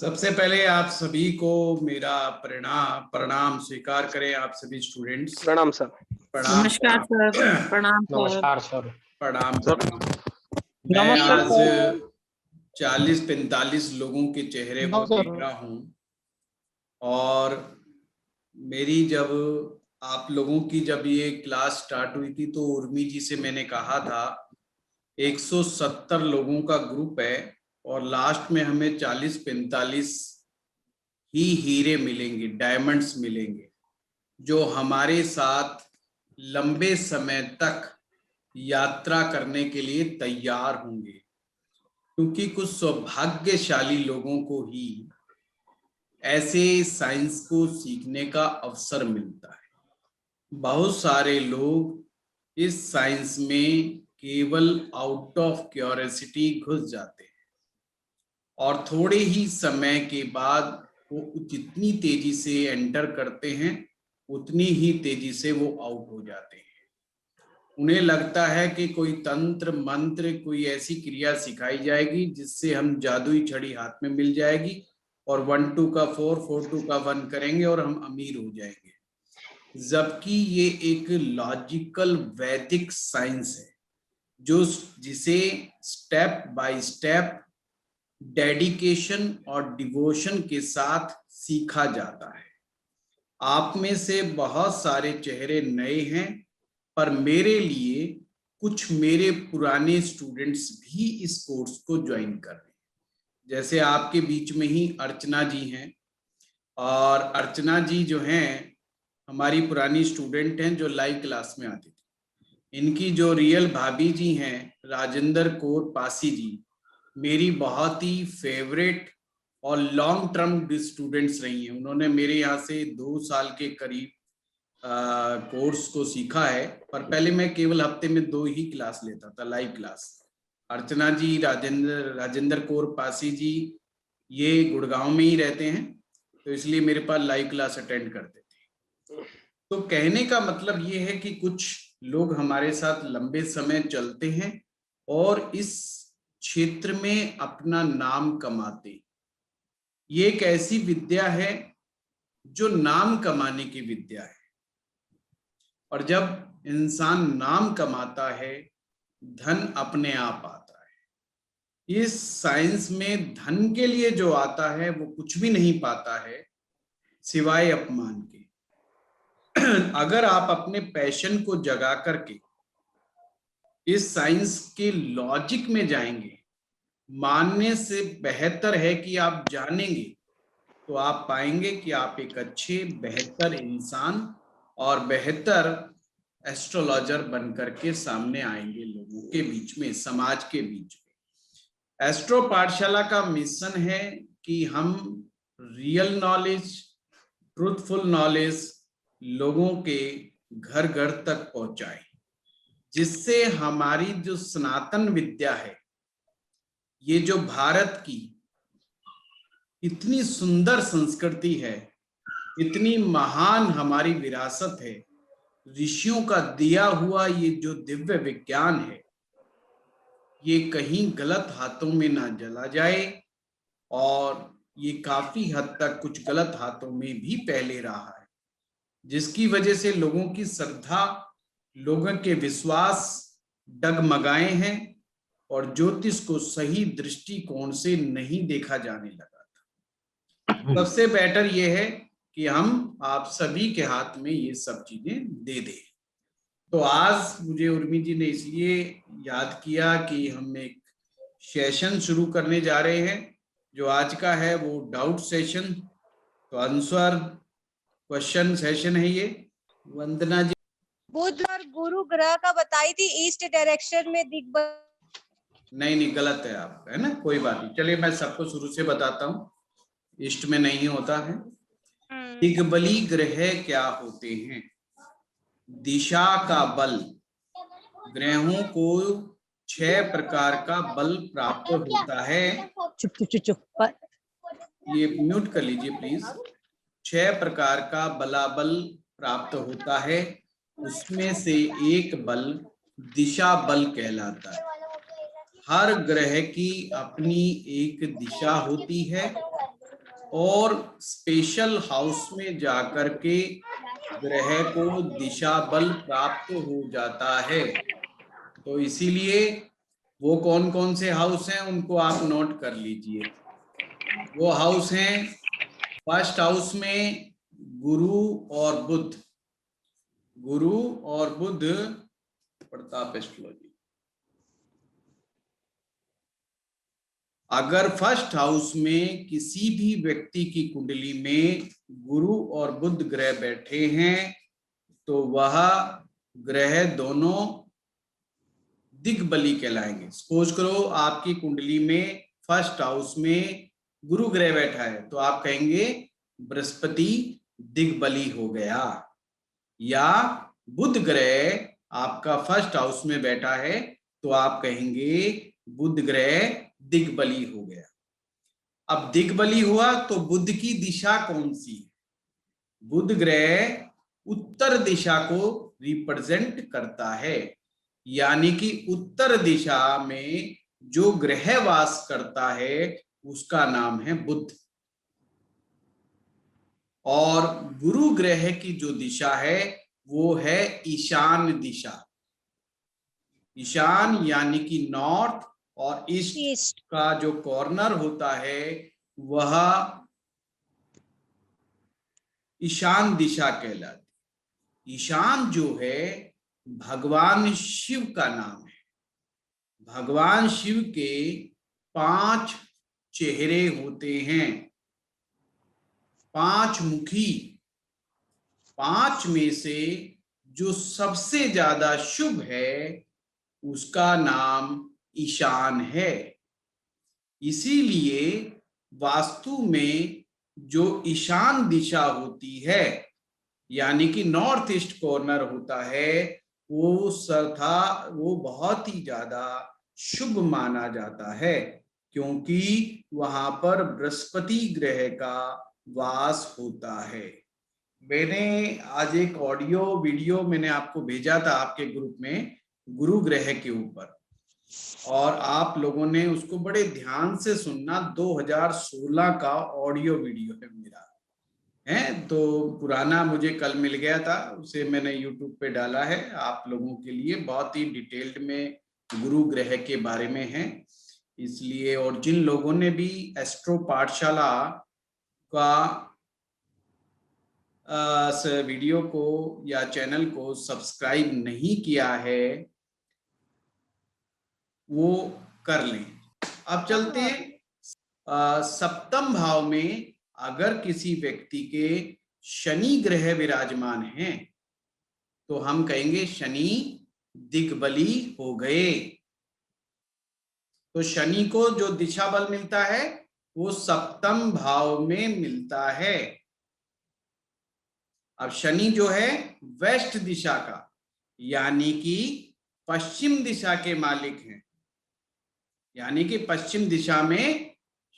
सबसे पहले आप सभी को मेरा प्रणाम स्वीकार करें। आप सभी स्टूडेंट्स प्रणाम सर। प्रणाम। नमस्कार सर। प्रणाम सर। नमस्कार सर। प्रणाम सर प्रणाम। मैं नमस्कार आज सर। 40-45 लोगों के चेहरे को देख रहा हूं और मेरी जब आप लोगों की जब ये क्लास स्टार्ट हुई थी तो उर्मी जी से मैंने कहा था 170 लोगों का ग्रुप है और लास्ट में हमें 40-45 ही हीरे मिलेंगे, डायमंड्स मिलेंगे, जो हमारे साथ लंबे समय तक यात्रा करने के लिए तैयार होंगे। क्योंकि कुछ सौभाग्यशाली लोगों को ही ऐसे साइंस को सीखने का अवसर मिलता है। बहुत सारे लोग इस साइंस में केवल आउट ऑफ क्यूरियोसिटी घुस जाते हैं और थोड़े ही समय के बाद वो जितनी तेजी से एंटर करते हैं उतनी ही तेजी से वो आउट हो जाते हैं। उन्हें लगता है कि कोई तंत्र मंत्र, कोई ऐसी क्रिया सिखाई जाएगी जिससे हम जादुई छड़ी हाथ में मिल जाएगी और 1 2 का 4, 4 2 का 1 करेंगे और हम अमीर हो जाएंगे। जबकि ये एक लॉजिकल वैदिक साइंस है जो जिसे स्टेप बाय स्टेप डेडिकेशन और डिवोशन के साथ सीखा जाता है। आप में से बहुत सारे चेहरे नए हैं, पर मेरे लिए कुछ मेरे पुराने स्टूडेंट्स भी इस कोर्स को ज्वाइन कर रहे हैं। जैसे आपके बीच में ही अर्चना जी हैं और अर्चना जी जो हैं हमारी पुरानी स्टूडेंट हैं जो लाइव क्लास में आती थी। इनकी जो रियल भाभी जी हैं राजेंद्र कौर पासी जी, मेरी बहुत ही फेवरेट और लॉन्ग टर्म स्टूडेंट्स रही हैं। उन्होंने मेरे यहाँ से 2 साल के करीब कोर्स को सीखा है, पर पहले मैं केवल हफ्ते में 2 ही क्लास लेता था, लाइव क्लास। अर्चना जी, राजेंद्र कौर पासी जी ये गुड़गांव में ही रहते हैं, तो इसलिए मेरे पास लाइव क्लास अटेंड करते थे। तो कहने का मतलब ये है कि कुछ लोग हमारे साथ लंबे समय चलते हैं और इस क्षेत्र में अपना नाम कमाते। ये एक ऐसी विद्या है जो नाम कमाने की विद्या है, और जब इंसान नाम कमाता है धन अपने आप आता है। इस साइंस में धन के लिए जो आता है वो कुछ भी नहीं पाता है सिवाय अपमान के। अगर आप अपने पैशन को जगा करके इस साइंस के लॉजिक में जाएंगे, मानने से बेहतर है कि आप जानेंगे, तो आप पाएंगे कि आप एक अच्छे बेहतर इंसान और बेहतर एस्ट्रोलॉजर बनकर के सामने आएंगे लोगों के बीच में, समाज के बीच में। एस्ट्रो पाठशाला का मिशन है कि हम रियल नॉलेज, ट्रूथफुल नॉलेज लोगों के घर घर तक पहुंचाएं, जिससे हमारी जो सनातन विद्या है, ये जो भारत की इतनी सुंदर संस्कृति है, इतनी महान हमारी विरासत है, ऋषियों का दिया हुआ ये जो दिव्य विज्ञान है, ये कहीं गलत हाथों में ना चला जाए। और ये काफी हद तक कुछ गलत हाथों में भी पहले रहा है, जिसकी वजह से लोगों की श्रद्धा, लोगों के विश्वास डगमगाए हैं और ज्योतिष को सही दृष्टिकोण से नहीं देखा जाने लगा था। सबसे बेटर ये है कि हम आप सभी के हाथ में ये सब चीजें दे दें। तो आज मुझे उर्मी जी ने इसलिए याद किया कि हम एक सेशन शुरू करने जा रहे हैं, जो आज का है वो डाउट सेशन, तो आंसर क्वेश्चन सेशन है ये। वंदना जी बुध और गुरु ग्रह का बताई थी ईस्ट डायरेक्शन में नहीं गलत है आप, है ना, कोई बात नहीं। चलिए मैं सबको शुरू से बताता हूँ, ईस्ट में नहीं होता है। दिग्बली ग्रह क्या होते हैं? दिशा का बल। ग्रहों को 6 प्रकार का बल प्राप्त होता है। चुप चुप चुप चुप। ये म्यूट कर लीजिए प्लीज। 6 प्रकार का बलाबल प्राप्त होता है, उसमें से एक बल दिशा बल कहलाता है। हर ग्रह की अपनी एक दिशा होती है और स्पेशल हाउस में जाकर के ग्रह को दिशा बल प्राप्त हो जाता है। तो इसीलिए वो कौन कौन से हाउस हैं उनको आप नोट कर लीजिए। वो हाउस हैं, फर्स्ट हाउस में गुरु और बुध। गुरु और बुध, प्रताप एस्ट्रोलॉजी। अगर फर्स्ट हाउस में किसी भी व्यक्ति की कुंडली में गुरु और बुध ग्रह बैठे हैं तो वह ग्रह दोनों दिग्बली कहलाएंगे। सपोज करो आपकी कुंडली में फर्स्ट हाउस में गुरु ग्रह बैठा है तो आप कहेंगे बृहस्पति दिग्बली हो गया, या बुध ग्रह आपका फर्स्ट हाउस में बैठा है तो आप कहेंगे बुध ग्रह दिग्बली हो गया। अब दिग्बली हुआ तो बुध की दिशा कौन सी है? बुध ग्रह उत्तर दिशा को रिप्रेजेंट करता है, यानी कि उत्तर दिशा में जो ग्रह वास करता है उसका नाम है बुध। और गुरु ग्रह की जो दिशा है वो है ईशान दिशा। ईशान यानी कि नॉर्थ, और ईस्ट का जो कॉर्नर होता है वह ईशान दिशा कहलाती। ईशान जो है भगवान शिव का नाम है। भगवान शिव के 5 चेहरे होते हैं, 5 मुखी। 5 में से जो सबसे ज्यादा शुभ है उसका नाम ईशान है। इसीलिए वास्तु में जो ईशान दिशा होती है यानी कि नॉर्थ ईस्ट कॉर्नर होता है वो बहुत ही ज्यादा शुभ माना जाता है, क्योंकि वहां पर बृहस्पति ग्रह का वास होता है। मैंने आज एक ऑडियो वीडियो मैंने आपको भेजा था आपके ग्रुप में गुरु ग्रह के ऊपर, और आप लोगों ने उसको बड़े ध्यान से सुनना। 2016 का ऑडियो वीडियो है मेरा, है तो पुराना मुझे कल मिल गया था, उसे मैंने यूट्यूब पे डाला है आप लोगों के लिए। बहुत ही डिटेल्ड में गुरु ग्रह के बारे में है इसलिए। और जिन लोगों ने भी एस्ट्रो पाठशाला का वीडियो को या चैनल को सब्सक्राइब नहीं किया है वो कर लें। अब चलते हैं सप्तम भाव में। अगर किसी व्यक्ति के शनि ग्रह विराजमान हैं तो हम कहेंगे शनि दिग्बली हो गए। तो शनि को जो दिशा बल मिलता है वो सप्तम भाव में मिलता है। अब शनि जो है वेस्ट दिशा का यानी कि पश्चिम दिशा के मालिक हैं, यानी कि पश्चिम दिशा में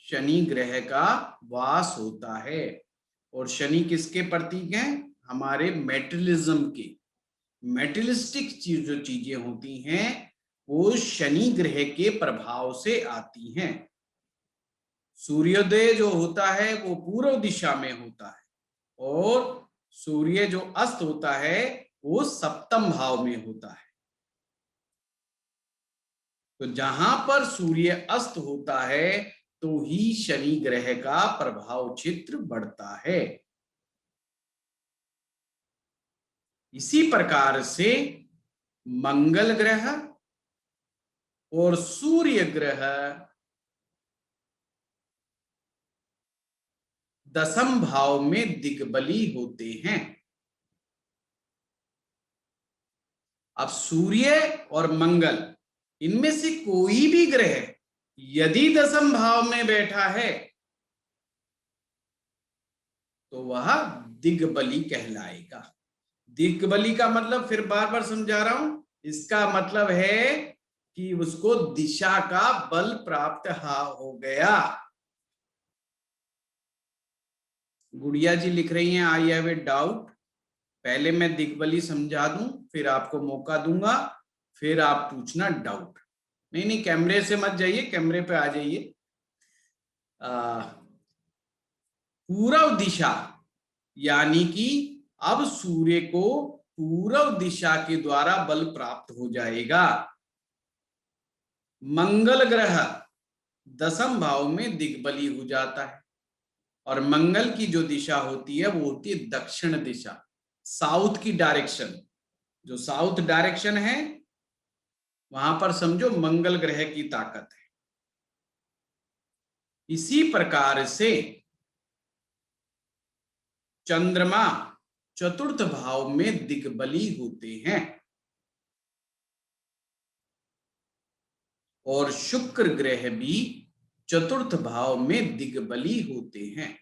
शनि ग्रह का वास होता है। और शनि किसके प्रतीक हैं? हमारे मेटेरियलिज्म के, मेटेरियलिस्टिक जो चीजें होती हैं वो शनि ग्रह के प्रभाव से आती हैं। सूर्योदय जो होता है वो पूर्व दिशा में होता है और सूर्य जो अस्त होता है वो सप्तम भाव में होता है। तो जहां पर सूर्य अस्त होता है तो ही शनि ग्रह का प्रभाव क्षेत्र बढ़ता है। इसी प्रकार से मंगल ग्रह और सूर्य ग्रह दसम भाव में दिग्बली होते हैं। अब सूर्य और मंगल इनमें से कोई भी ग्रह यदि दसम भाव में बैठा है तो वह दिग्बली कहलाएगा। दिग्बली का मतलब फिर बार बार समझा रहा हूं, इसका मतलब है कि उसको दिशा का बल प्राप्त हो गया। गुड़िया जी लिख रही हैं आई हैव ए डाउट। पहले मैं दिग्बली समझा दूं फिर आपको मौका दूंगा, फिर आप पूछना डाउट। नहीं कैमरे से मत जाइए, कैमरे पे आ जाइए। पूर्व दिशा, यानी कि अब सूर्य को पूर्व दिशा के द्वारा बल प्राप्त हो जाएगा। मंगल ग्रह 10वें भाव में दिग्बली हो जाता है, और मंगल की जो दिशा होती है वो होती है दक्षिण दिशा, साउथ की डायरेक्शन। जो साउथ डायरेक्शन है वहां पर समझो मंगल ग्रह की ताकत है। इसी प्रकार से चंद्रमा चतुर्थ भाव में दिग्बली होते हैं, और शुक्र ग्रह भी चतुर्थ भाव में दिग्बली होते हैं।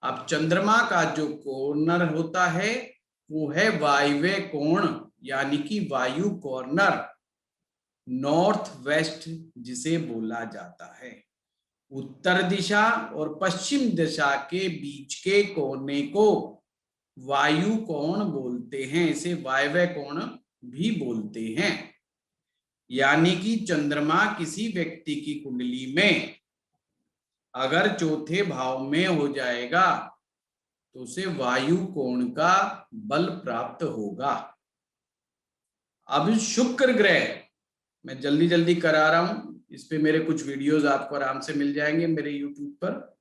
अब चंद्रमा का जो कॉर्नर होता है वो है वायव्य कोण, यानी कि वायु कॉर्नर, नॉर्थ वेस्ट जिसे बोला जाता है। उत्तर दिशा और पश्चिम दिशा के बीच के कोने को वायु कोण बोलते हैं, इसे वायव्य कोण भी बोलते हैं। यानी कि चंद्रमा किसी व्यक्ति की कुंडली में अगर चौथे भाव में हो जाएगा तो उसे वायु कोण का बल प्राप्त होगा। अब शुक्र ग्रह मैं जल्दी जल्दी करा रहा हूं, इस पे मेरे कुछ वीडियोस आपको आराम से मिल जाएंगे मेरे YouTube पर।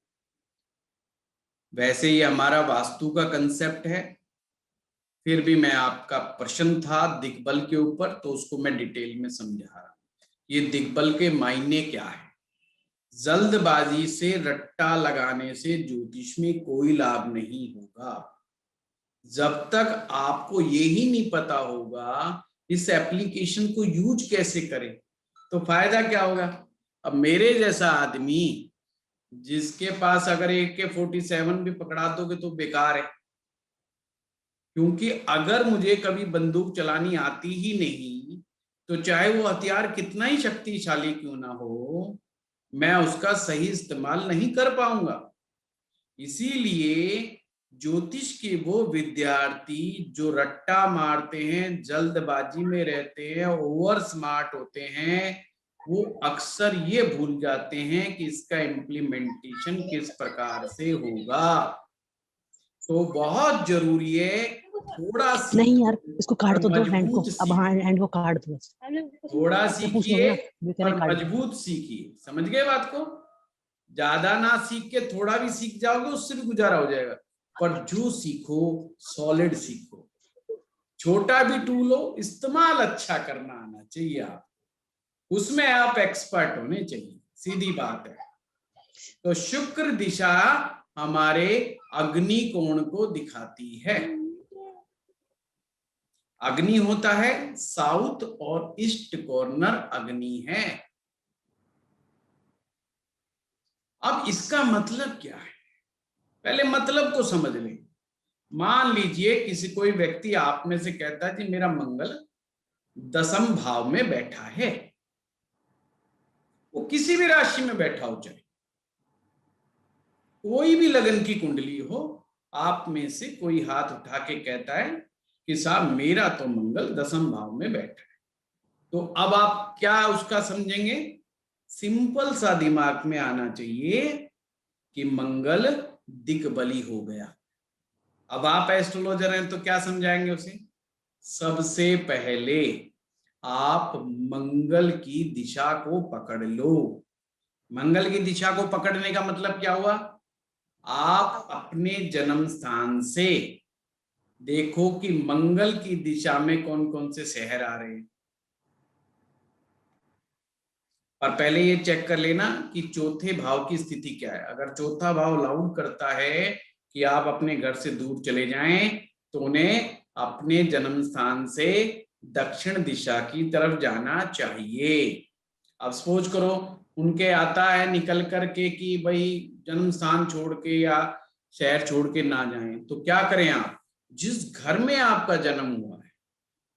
वैसे ये हमारा वास्तु का कंसेप्ट है, फिर भी मैं आपका प्रश्न था दिग्बल के ऊपर तो उसको मैं डिटेल में समझा रहा हूं। ये दिग्बल के मायने क्या है। जल्दबाजी से रट्टा लगाने से ज्योतिष में कोई लाभ नहीं होगा। जब तक आपको यही नहीं पता होगा इस एप्लीकेशन को यूज कैसे करें तो फायदा क्या होगा। अब मेरे जैसा आदमी जिसके पास अगर AK-47 भी पकड़ा दोगे तो बेकार है, क्योंकि अगर मुझे कभी बंदूक चलानी आती ही नहीं तो चाहे वो हथियार कितना ही शक्तिशाली क्यों ना हो, मैं उसका सही इस्तेमाल नहीं कर पाऊंगा। इसीलिए ज्योतिष के वो विद्यार्थी जो रट्टा मारते हैं, जल्दबाजी में रहते हैं, ओवर स्मार्ट होते हैं, वो अक्सर ये भूल जाते हैं कि इसका इम्प्लीमेंटेशन किस प्रकार से होगा। तो बहुत जरूरी है थोड़ा नहीं यार, इसको काट तो दो हैंड को, अब हैंड को काट दो, थोड़ा सीखिए और मजबूत सीखिए। समझ गए बात को। ज्यादा ना सीख के थोड़ा भी सीख जाओगे उससे भी गुजारा हो जाएगा, पर जो सीखो सॉलिड सीखो। छोटा भी टूल हो, इस्तेमाल अच्छा करना आना चाहिए आप, उसमें आप एक्सपर्ट होने चाहिए, सीधी बात है। तो शुक्र दिशा हमारे अग्नि कोण को दिखाती है। अग्नि होता है साउथ और ईस्ट कॉर्नर अग्नि है। अब इसका मतलब क्या है, पहले मतलब को समझ लें। मान लीजिए किसी कोई व्यक्ति आप में से कहता है कि मेरा मंगल 10वें भाव में बैठा है, वो किसी भी राशि में बैठा हो, चाहे कोई भी लगन की कुंडली हो, आप में से कोई हाथ उठा के कहता है कि साहब मेरा तो मंगल 10वें भाव में बैठा है, तो अब आप क्या उसका समझेंगे। सिंपल सा दिमाग में आना चाहिए कि मंगल दिग्बली हो गया। अब आप एस्ट्रोलॉजर हैं तो क्या समझाएंगे उसे। सबसे पहले आप मंगल की दिशा को पकड़ लो। मंगल की दिशा को पकड़ने का मतलब क्या हुआ, आप अपने जन्म स्थान से देखो कि मंगल की दिशा में कौन कौन से शहर आ रहे हैं, और पहले ये चेक कर लेना कि चौथे भाव की स्थिति क्या है। अगर चौथा भाव अलाउड करता है कि आप अपने घर से दूर चले जाएं तो उन्हें अपने जन्म स्थान से दक्षिण दिशा की तरफ जाना चाहिए। अब सपोज करो उनके आता है निकल करके कि भाई जन्म स्थान छोड़ के या शहर छोड़ के ना जाएं, तो क्या करें आप, जिस घर में आपका जन्म हुआ है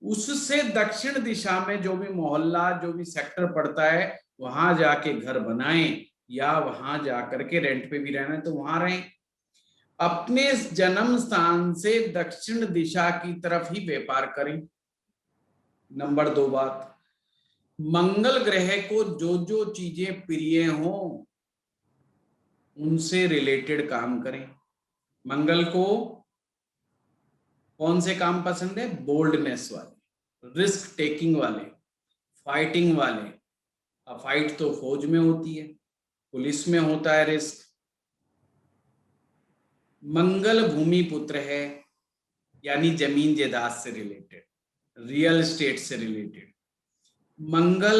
उससे दक्षिण दिशा में जो भी मोहल्ला जो भी सेक्टर पड़ता है वहां जाके घर बनाएं, या वहां जाकर के रेंट पे भी रहना है तो वहां रहें। अपने जन्म स्थान से दक्षिण दिशा की तरफ ही व्यापार करें। नंबर 2 बात, मंगल ग्रह को जो जो चीजें प्रिय हो उनसे रिलेटेड काम करें। मंगल को कौन से काम पसंद है? बोल्डनेस वाले, रिस्क टेकिंग वाले, फाइटिंग वाले। अब फाइट तो फौज में होती है, पुलिस में होता है रिस्क। मंगल भूमि पुत्र है, यानी जमीन जायदाद से रिलेटेड, रियल एस्टेट से रिलेटेड। मंगल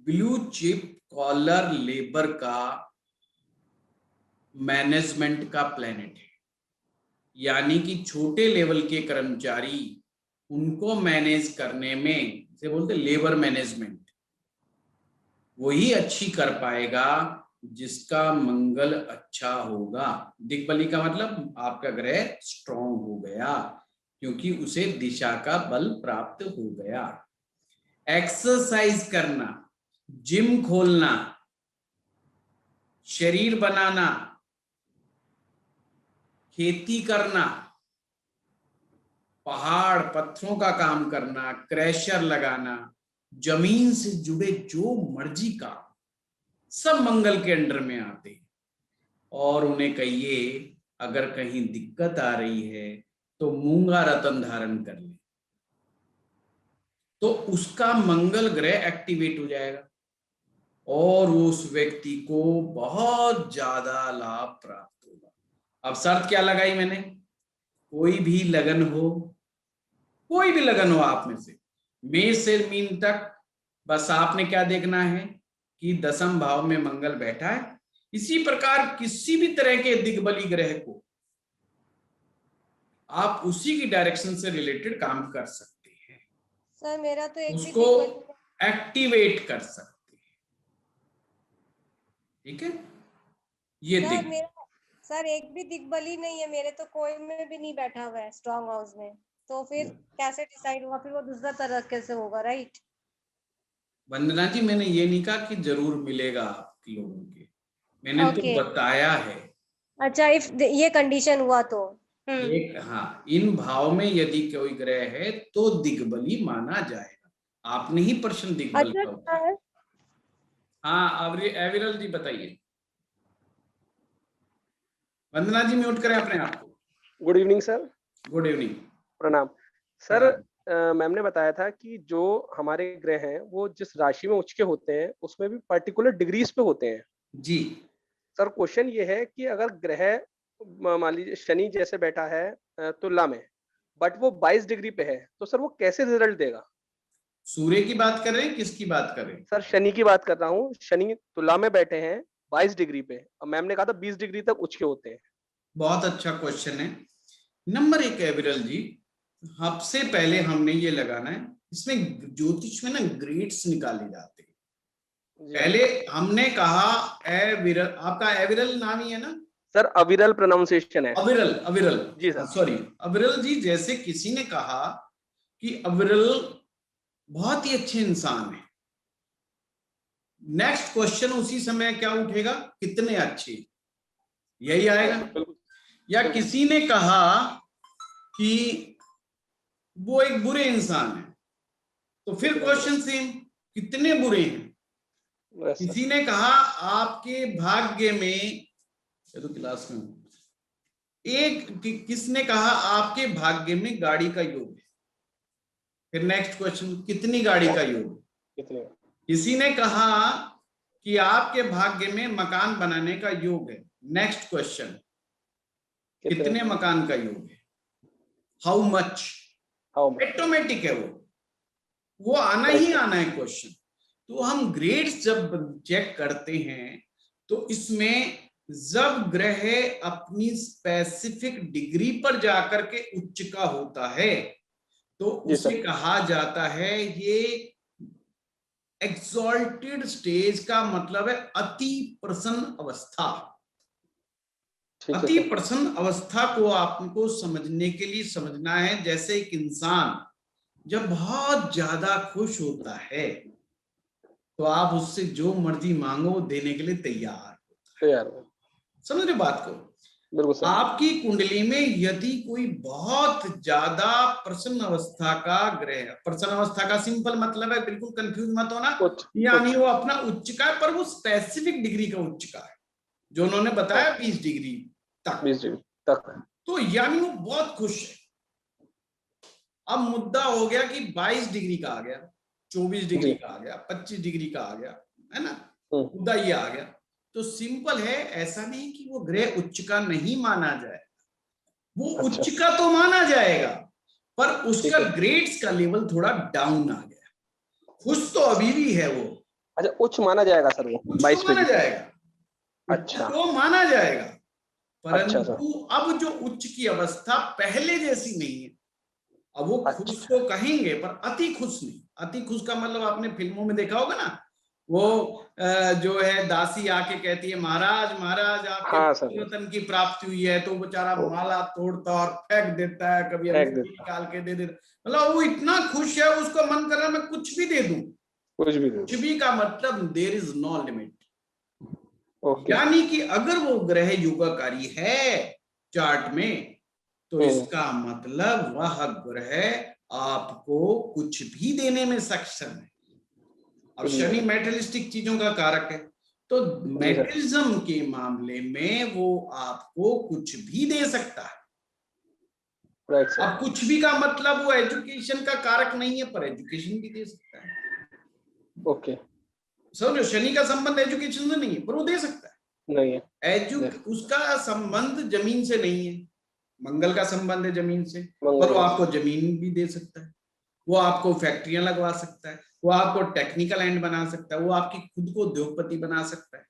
ब्लू चिप कॉलर लेबर का मैनेजमेंट का प्लैनेट है, यानी कि छोटे लेवल के कर्मचारी, उनको मैनेज करने में, इसे बोलते लेबर मैनेजमेंट, वही अच्छी कर पाएगा जिसका मंगल अच्छा होगा। दिग्बली का मतलब आपका ग्रह स्ट्रॉन्ग हो गया, क्योंकि उसे दिशा का बल प्राप्त हो गया। एक्सरसाइज करना, जिम खोलना, शरीर बनाना, खेती करना, पहाड़ पत्थरों का काम करना, क्रैशर लगाना, जमीन से जुड़े जो मर्जी काम, सब मंगल के अंडर में आते हैं। और उन्हें कहिए अगर कहीं दिक्कत आ रही है तो मूंगा रतन धारण कर ले, तो उसका मंगल ग्रह एक्टिवेट हो जाएगा और उस व्यक्ति को बहुत ज्यादा लाभ प्राप्त होगा। अब शर्त क्या लगाई मैंने? कोई भी लगन हो, कोई भी लगन हो आप में से, मेष से मीन तक, बस आपने क्या देखना है कि दशम भाव में मंगल बैठा है। इसी प्रकार किसी भी तरह के दिग्बली ग्रह को आप उसी की डायरेक्शन से रिलेटेड काम कर सकते हैं, सर मेरा तो एक उसको भी एक्टिवेट कर सकते हैं। ठीक है, ये सर मेरा सर एक भी दिग्बली नहीं है, मेरे तो कोई में भी नहीं बैठा हुआ है स्ट्रॉन्ग हाउस में, तो फिर कैसे डिसाइड हुआ? फिर वो दूसरा तरह कैसे होगा? राइट वंदना जी, मैंने ये नहीं कहा कि जरूर मिलेगा आप लोगों के, मैंने तो बताया है। अच्छा, इफ ये कंडीशन हुआ तो एक, हाँ, इन भाव में यदि कोई ग्रह है तो दिग्बली माना जाएगा। आपने ही प्रश्न दिग्बल का उठाया। हाँ, एविरल जी बताइए। वंदना जी म्यूट करें अपने आप को। Good evening sir. Good evening. प्रणाम सर। मैम ने बताया था कि जो हमारे ग्रह हैं वो जिस राशि में उच्च के होते हैं उसमें भी पर्टिकुलर डिग्रीज पे होते हैं। जी सर, क्वेश्चन ये है कि अगर ग्रह मान लीजिए शनि जैसे बैठा है तुला में, बट वो 22 डिग्री पे है, तो सर वो कैसे रिजल्ट देगा? सूर्य की बात कर रहे हैं, किसकी बात कर रहे हैं? सर शनि की बात कर रहा हूँ। शनि तुला में बैठे हैं 22 डिग्री पे, और मैम ने कहा था 20 डिग्री तक उच्च के होते हैं। बहुत अच्छा क्वेश्चन है। नंबर एक, एविरल जी, सबसे पहले हमने ये लगाना है, इसमें ज्योतिष में ना ग्रेड्स निकाले जाते हैं। पहले हमने कहा एविरल, आपका एविरल नाम ही है ना सर? अविरल प्रोनाउंसिएशन है। अविरल, अविरल जी सर, सॉरी। अविरल जी, जैसे किसी ने कहा कि अविरल बहुत ही अच्छे इंसान है, नेक्स्ट क्वेश्चन उसी समय क्या उठेगा? कितने अच्छे, यही आएगा। या किसी ने कहा कि वो एक बुरे इंसान है, तो फिर क्वेश्चन सेम, कितने बुरे हैं। किसी ने कहा आपके भाग्य में, तो क्लास में किसने कहा आपके भाग्य में गाड़ी का योग है, फिर नेक्स्ट क्वेश्चन कितनी गाड़ी का योग है। किसी ने कहा कि आपके भाग्य में मकान बनाने का योग है, नेक्स्ट क्वेश्चन कितने मकान का योग है, हाउ मच। ऑटोमेटिक है वो आना ही आना है क्वेश्चन। तो हम ग्रेड्स जब चेक करते हैं तो इसमें जब ग्रह अपनी स्पेसिफिक डिग्री पर जाकर के उच्च का होता है तो उसे कहा जाता है, ये एक्सॉल्टेड स्टेज का मतलब है अति प्रसन्न अवस्था। अति प्रसन्न अवस्था को आपको समझने के लिए समझना है जैसे एक इंसान जब बहुत ज्यादा खुश होता है तो आप उससे जो मर्जी मांगो देने के लिए तैयार है। समझ रहे बात को? आपकी कुंडली में यदि कोई बहुत ज्यादा प्रसन्न अवस्था का ग्रह, प्रसन्न अवस्था का सिंपल मतलब है, बिल्कुल कंफ्यूज मत होना, यानी वो अपना उच्च का पर वो स्पेसिफिक डिग्री का उच्च का है, जो उन्होंने बताया 20 डिग्री तक। तक। तो यानी वो बहुत खुश है। अब मुद्दा हो गया कि 22 डिग्री का आ गया, 24 डिग्री का आ गया, 25 डिग्री का आ गया, है ना, मुद्दा ये आ गया। तो सिंपल है, ऐसा नहीं कि वो ग्रह उच्च का नहीं माना जाए, वो उच्च का तो माना जाएगा, पर उसका ग्रेड्स का लेवल थोड़ा डाउन आ गया। खुश तो अभी भी है वो। अच्छा, उच्च माना जाएगा सर वो? 22 माना जाएगा, अच्छा, तो माना जाएगा, परंतु अच्छा अब जो उच्च की अवस्था पहले जैसी नहीं है। अब वो खुश तो कहेंगे पर अति खुश नहीं। अति खुश का मतलब आपने फिल्मों में देखा होगा ना, वो जो है दासी आके कहती है महाराज महाराज आपके रतन की प्राप्ति हुई है, तो बेचारा माला तोड़ता और फेंक देता है, कभी निकाल के दे देता। मतलब वो इतना खुश है, उसको मन कर रहा है मैं कुछ भी दे दूं। कुछ भी का मतलब देयर इज नो लिमिट। यानी कि अगर वो ग्रह योगाकारी है चार्ट में, तो इसका मतलब वह ग्रह आपको कुछ भी देने में सक्षम है। अब शनि मेटलिस्टिक चीजों का कारक है, तो मेटलिज्म के मामले में वो आपको कुछ भी दे सकता है। अब कुछ भी का मतलब वो एजुकेशन का कारक नहीं है, पर एजुकेशन भी दे सकता है। ओके, समझो, शनि का संबंध एजुकेशन से नहीं है, पर वो दे सकता है। नहीं है उसका संबंध जमीन से नहीं है, मंगल का संबंध है जमीन से, पर वो आपको जमीन भी दे सकता है, वो आपको फैक्ट्रियां लगवा सकता है, वो आपको टेक्निकल एंड बना सकता है, वो आपकी खुद को उद्योगपति बना सकता है।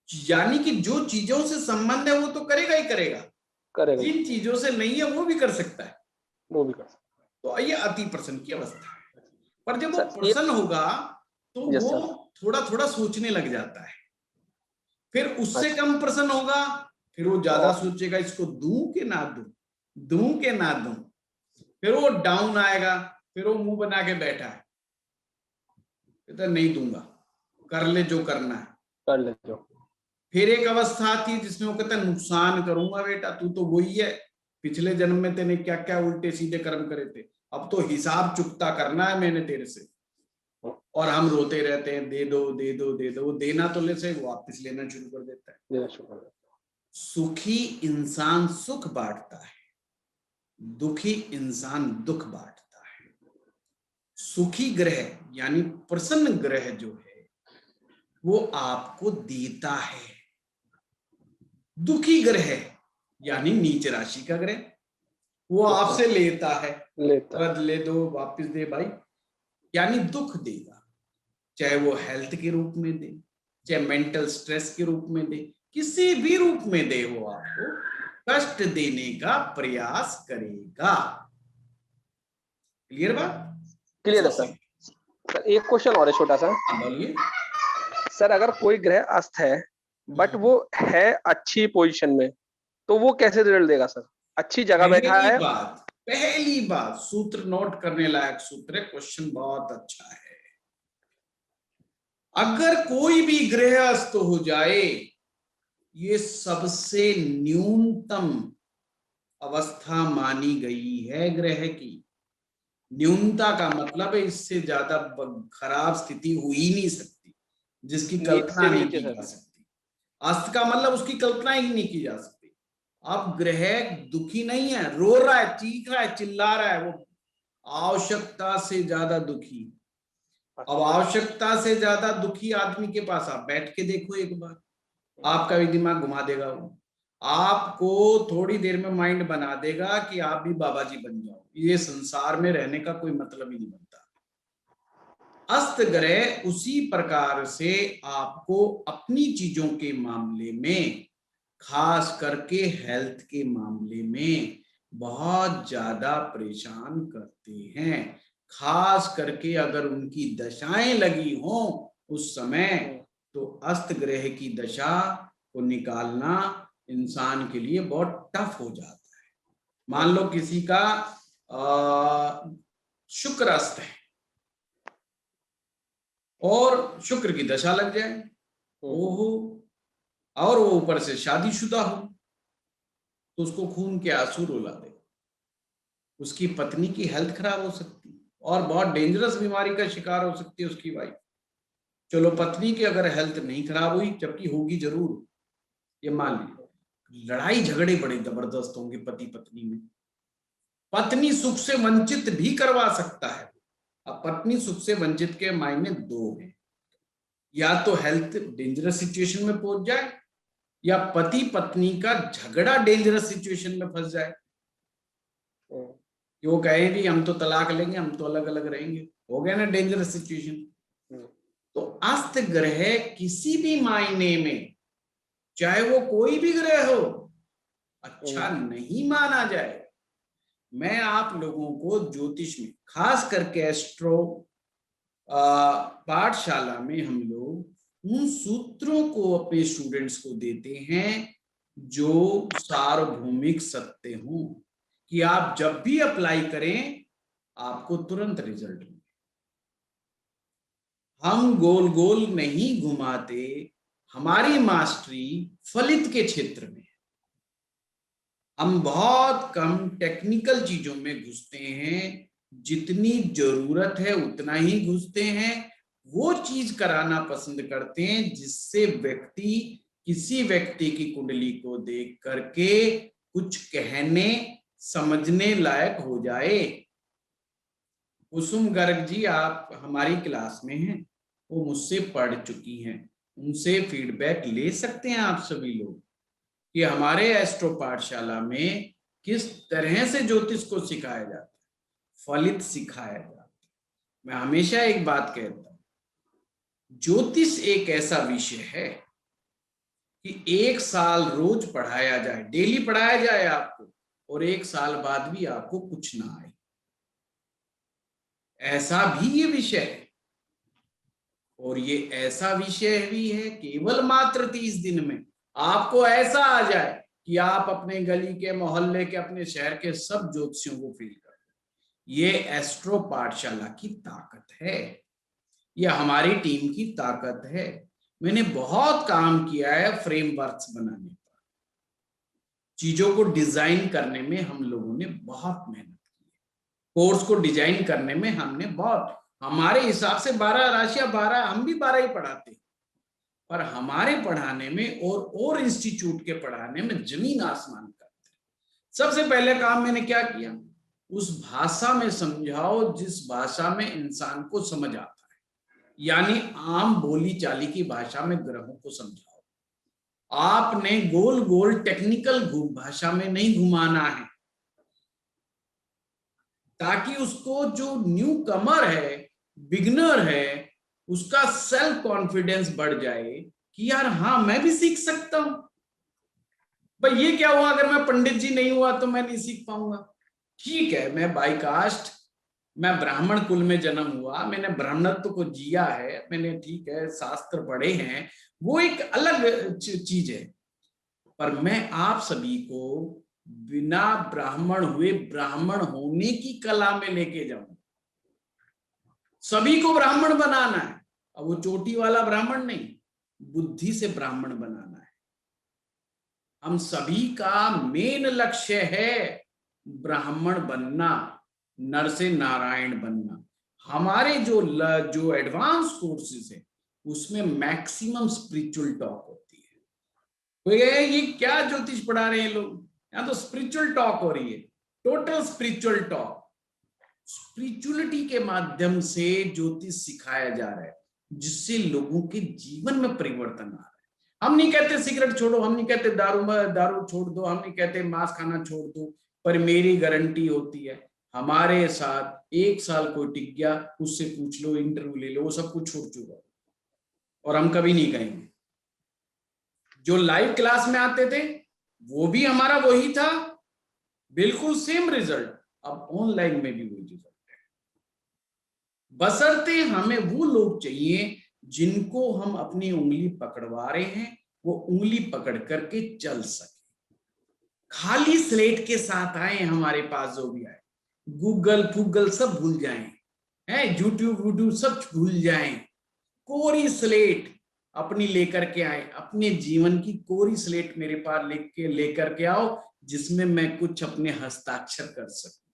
यानी कि जो चीजों से संबंध है वो तो करेगा ही करेगा, जिन चीजों से नहीं है वो भी कर सकता है, वो भी कर सकता है। तो ये अति प्रसन्न की अवस्था है। पर जब वो प्रसन्न होगा तो वो थोड़ा थोड़ा सोचने लग जाता है, फिर उससे कम प्रसन्न होगा, फिर वो ज्यादा सोचेगा इसको दूं कि ना दूं, दूं कि ना दूं, फिर वो डाउन आएगा, फिर वो मुंह बना के बैठा है, तो नहीं दूंगा, कर ले जो करना है, कर ले जो। फिर एक अवस्था आती है जिसमें वो कहता है नुकसान करूंगा बेटा, तू तो वही है, पिछले जन्म में तेने क्या क्या उल्टे सीधे कर्म करे थे, अब तो हिसाब चुकता करना है मैंने तेरे से। और हम रोते रहते हैं दे दो दे दो दे दो, वो देना तो ले से वापस लेना शुरू कर देता है। सुखी इंसान सुख बांटता है, दुखी इंसान दुख बांटता है। सुखी ग्रह यानी प्रसन्न ग्रह जो है वो आपको देता है, दुखी ग्रह यानी नीच राशि का ग्रह वो आपसे लेता है, ले दो वापस दे भाई, यानी दुख देगा, चाहे वो हेल्थ के रूप में दे, चाहे मेंटल स्ट्रेस के रूप में दे, किसी भी रूप में दे, वो आपको कष्ट देने का प्रयास करेगा। क्लियर बात? क्लियर है सर। एक क्वेश्चन और है छोटा सा। बोलिए सर, अगर कोई ग्रह अस्त है बट वो है अच्छी पोजीशन में, तो वो कैसे रिजल्ट देगा सर? अच्छी जगह बैठा है। पहली बात सूत्र नोट करने लायक सूत्र है, क्वेश्चन बहुत अच्छा है। अगर कोई भी ग्रह अस्त हो जाए, ये सबसे न्यूनतम अवस्था मानी गई है ग्रह की। न्यूनता का मतलब है इससे ज्यादा खराब स्थिति हो ही नहीं सकती, जिसकी कल्पना नहीं की जा सकती। अस्त का मतलब उसकी कल्पना ही नहीं की जा सकती। अब ग्रह दुखी नहीं है, रो रहा है, चीख रहा है, चिल्ला रहा है, वो आवश्यकता से ज्यादा दुखी। अब आवश्यकता से ज्यादा दुखी आदमी के पास आप बैठ के देखो एक बार, आपका भी दिमाग घुमा देगा वो, आपको थोड़ी देर में माइंड बना देगा कि आप भी बाबा जी बन जाओ, ये संसार में रहने का कोई मतलब ही नहीं बनता। अस्त ग्रह उसी प्रकार से आपको अपनी चीजों के मामले में, खास करके हेल्थ के मामले में बहुत ज्यादा परेशान करते हैं। खास करके अगर उनकी दशाएं लगी हो उस समय, तो अस्त ग्रह की दशा को निकालना इंसान के लिए बहुत टफ हो जाता है। मान लो किसी का शुक्र अस्त है और शुक्र की दशा लग जाए, ओहो, और वो ऊपर से शादीशुदा हो, तो उसको खून के आंसू रुला दे, उसकी पत्नी की हेल्थ खराब हो सकती है और बहुत डेंजरस बीमारी का शिकार हो सकती है उसकी वाइफ। चलो पत्नी की अगर हेल्थ नहीं खराब हुई, जबकि होगी जरूर, ये मान लीजिए, लड़ाई झगड़े बड़े जबरदस्त होंगे पति पत्नी में। पत्नी सुख से वंचित भी करवा सकता है। अब पत्नी सुख से वंचित के मायने दो हैं, या तो हेल्थ डेंजरस सिचुएशन में पहुंच जाए, या पति पत्नी का झगड़ा डेंजरस सिचुएशन में फंस जाए कि वो कहे भी हम तो तलाक लेंगे, हम तो अलग अलग रहेंगे, हो गया ना डेंजरस सिचुएशन। तो अस्त ग्रह किसी भी मायने में, चाहे वो कोई भी ग्रह हो, अच्छा नहीं माना जाए। मैं आप लोगों को ज्योतिष में, खास करके एस्ट्रो पाठशाला में, हम लोग उन सूत्रों को अपने स्टूडेंट्स को देते हैं जो सार्वभौमिक सत्य हो, कि आप जब भी अप्लाई करें आपको तुरंत रिजल्ट मिले। हम गोल गोल नहीं घुमाते, हमारी मास्टरी फलित के क्षेत्र में। हम बहुत कम टेक्निकल चीजों में घुसते हैं, जितनी जरूरत है उतना ही घुसते हैं। वो चीज कराना पसंद करते हैं जिससे व्यक्ति किसी व्यक्ति की कुंडली को देख करके कुछ कहने समझने लायक हो जाए। कुसुम गर्ग जी आप हमारी क्लास में हैं, वो मुझसे पढ़ चुकी हैं, उनसे फीडबैक ले सकते हैं आप सभी लोग कि हमारे एस्ट्रो पाठशाला में किस तरह से ज्योतिष को सिखाया जाता है, फलित सिखाया जाता है। मैं हमेशा एक बात कहता हूं, ज्योतिष एक ऐसा विषय है कि 1 साल रोज पढ़ाया जाए, डेली पढ़ाया जाए आपको, और 1 साल बाद भी आपको कुछ ना आए, ऐसा भी ये विषय है। और ये ऐसा विषय भी है केवल मात्र 30 दिन में आपको ऐसा आ जाए कि आप अपने गली के, मोहल्ले के, अपने शहर के सब ज्योतिषियों को फील कर। ये एस्ट्रो पाठशाला की ताकत है, ये हमारी टीम की ताकत है। मैंने बहुत काम किया है फ्रेमवर्क्स बनाने पर, चीजों को डिजाइन करने में हम लोगों ने बहुत मेहनत की है। कोर्स को डिजाइन करने में हमने बहुत, हमारे हिसाब से 12 राशियां, 12 हम भी 12 ही पढ़ाते, पर हमारे पढ़ाने में और इंस्टीट्यूट के पढ़ाने में जमीन आसमान करते। सबसे पहले काम मैंने क्या किया, उस भाषा में समझाओ जिस भाषा में इंसान को समझ आता है, यानी आम बोली चाली की भाषा में ग्रहों को समझाओ। आपने गोल गोल टेक्निकल भाषा में नहीं घुमाना है, ताकि उसको जो न्यू कमर है, बिगनर है, उसका सेल्फ कॉन्फिडेंस बढ़ जाए कि यार हाँ मैं भी सीख सकता हूं। भाई ये क्या हुआ, अगर मैं पंडित जी नहीं हुआ तो मैं नहीं सीख पाऊंगा। ठीक है, मैं बाई कास्ट, मैं ब्राह्मण कुल में जन्म हुआ, मैंने ब्राह्मणत्व को जिया है, मैंने ठीक है शास्त्र पढ़े हैं, वो एक अलग चीज है। पर मैं आप सभी को बिना ब्राह्मण हुए ब्राह्मण होने की कला में लेके जाऊं। सभी को ब्राह्मण बनाना है। अब वो चोटी वाला ब्राह्मण नहीं, बुद्धि से ब्राह्मण बनाना है। हम सभी का मेन लक्ष्य है ब्राह्मण बनना, नर से नारायण बनना। हमारे जो एडवांस कोर्सेज है उसमें मैक्सिमम स्पिरिचुअल टॉक होती है। ये क्या ज्योतिष पढ़ा रहे हैं लोग, यहाँ तो स्पिरिचुअल टॉक हो रही है, टोटल स्पिरिचुअल टॉक। स्पिरिचुअलिटी के माध्यम से ज्योतिष सिखाया जा रहा है, जिससे लोगों के जीवन में परिवर्तन आ रहा है। हम नहीं कहते सिगरेट छोड़ो, हम नहीं कहते दारू छोड़ दो, हम नहीं कहते मांस खाना छोड़ दो, पर मेरी गारंटी होती है हमारे साथ 1 साल कोई टिक गया, उससे पूछ लो, इंटरव्यू ले लो, वो सब कुछ छोड़ चुका, और हम कभी नहीं कहेंगे। जो लाइव क्लास में आते थे वो भी हमारा वही था, बिल्कुल सेम रिजल्ट। अब ऑनलाइन में भी वही रिजल्ट है, बशर्ते हमें वो लोग चाहिए जिनको हम अपनी उंगली पकड़वा रहे हैं, वो उंगली पकड़ करके चल सके। खाली स्लेट के साथ आए हमारे पास, जो भी आए, गूगल सब भूल जाएं, यूट्यूब सब भूल जाएं, कोरी स्लेट अपनी लेकर के आए, अपने जीवन की कोरी स्लेट मेरे पास लेकर के आओ, जिसमें मैं कुछ अपने हस्ताक्षर कर सकूं।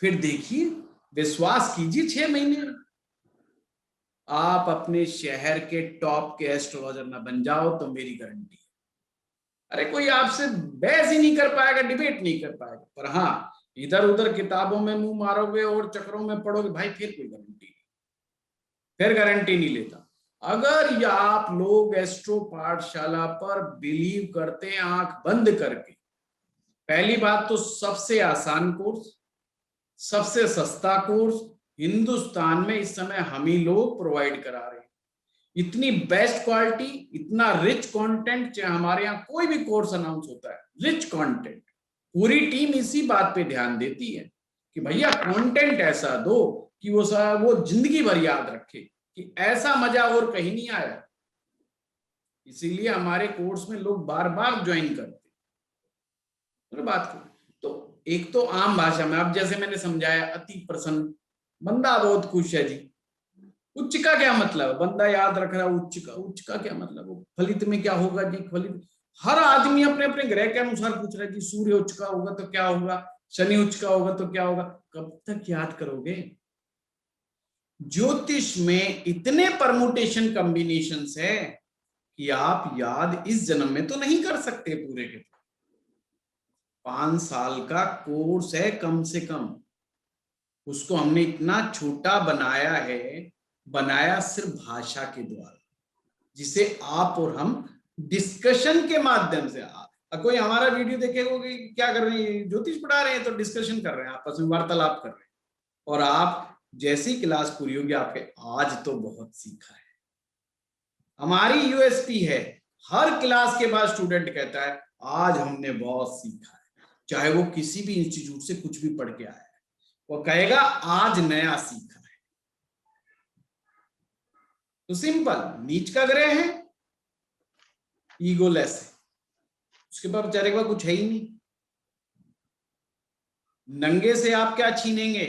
फिर देखिए, विश्वास कीजिए, 6 महीने आप अपने शहर के टॉप के एस्ट्रोलॉजर ना बन जाओ तो मेरी गारंटी है अरे कोई आपसे बहस ही नहीं कर पाएगा, डिबेट नहीं कर पाएगा। पर हाँ, इधर उधर किताबों में मुंह मारोगे और चक्रों में पड़ोगे भाई, फिर कोई गारंटी नहीं, फिर गारंटी नहीं लेता। अगर या आप लोग एस्ट्रो पाठशाला पर बिलीव करते हैं आंख बंद करके, पहली बात तो सबसे आसान कोर्स, सबसे सस्ता कोर्स हिंदुस्तान में इस समय हम ही लोग प्रोवाइड करा रहे हैं। इतनी बेस्ट क्वालिटी, इतना रिच कंटेंट, चाहे हमारे यहाँ कोई भी कोर्स अनाउंस होता है, रिच कंटेंट, पूरी टीम इसी बात पे ध्यान देती है कि भैया कंटेंट ऐसा दो कि वो जिंदगी भर याद रखे कि ऐसा मजा और कहीं नहीं आया। इसीलिए हमारे कोर्स में लोग बार बार ज्वाइन करते हैं। बात को तो एक तो आम भाषा में, अब जैसे मैंने समझाया, अति प्रसन्न, बंदा बहुत खुश है जी। उच्च का क्या मतलब, बंदा याद रख रहा है। उच्च का क्या मतलब, फलित में क्या होगा जी? फलित हर आदमी अपने अपने ग्रह के अनुसार पूछ रहा है जी। सूर्य उच्च का होगा तो क्या होगा, शनि उच्च का होगा तो क्या होगा? कब तक याद करोगे? ज्योतिष में इतने परमुटेशन कॉम्बिनेशंस है कि आप याद इस जन्म में तो नहीं कर सकते पूरे के। 5 साल का कोर्स है कम से कम, उसको हमने इतना छोटा बनाया है, बनाया सिर्फ भाषा के द्वारा, जिसे आप और हम डिस्कशन के माध्यम से। कोई हमारा वीडियो देखेगा कि क्या कर रहे हैं, ज्योतिष पढ़ा रहे हैं तो डिस्कशन कर रहे हैं, आपस में वार्तालाप कर रहे हैं। और आप जैसी क्लास पूरी होगी आपके, आज तो बहुत सीखा है। हमारी यूएसपी है, हर क्लास के बाद स्टूडेंट कहता है आज हमने बहुत सीखा है, चाहे वो किसी भी इंस्टीट्यूट से कुछ भी पढ़ के आया है, वो कहेगा आज नया सीखा है। तो सिंपल, नीच का ग्रह है, ईगोलेस है, उसके बाद बेचारे के पास कुछ है ही नहीं। नंगे से आप क्या छीनेंगे?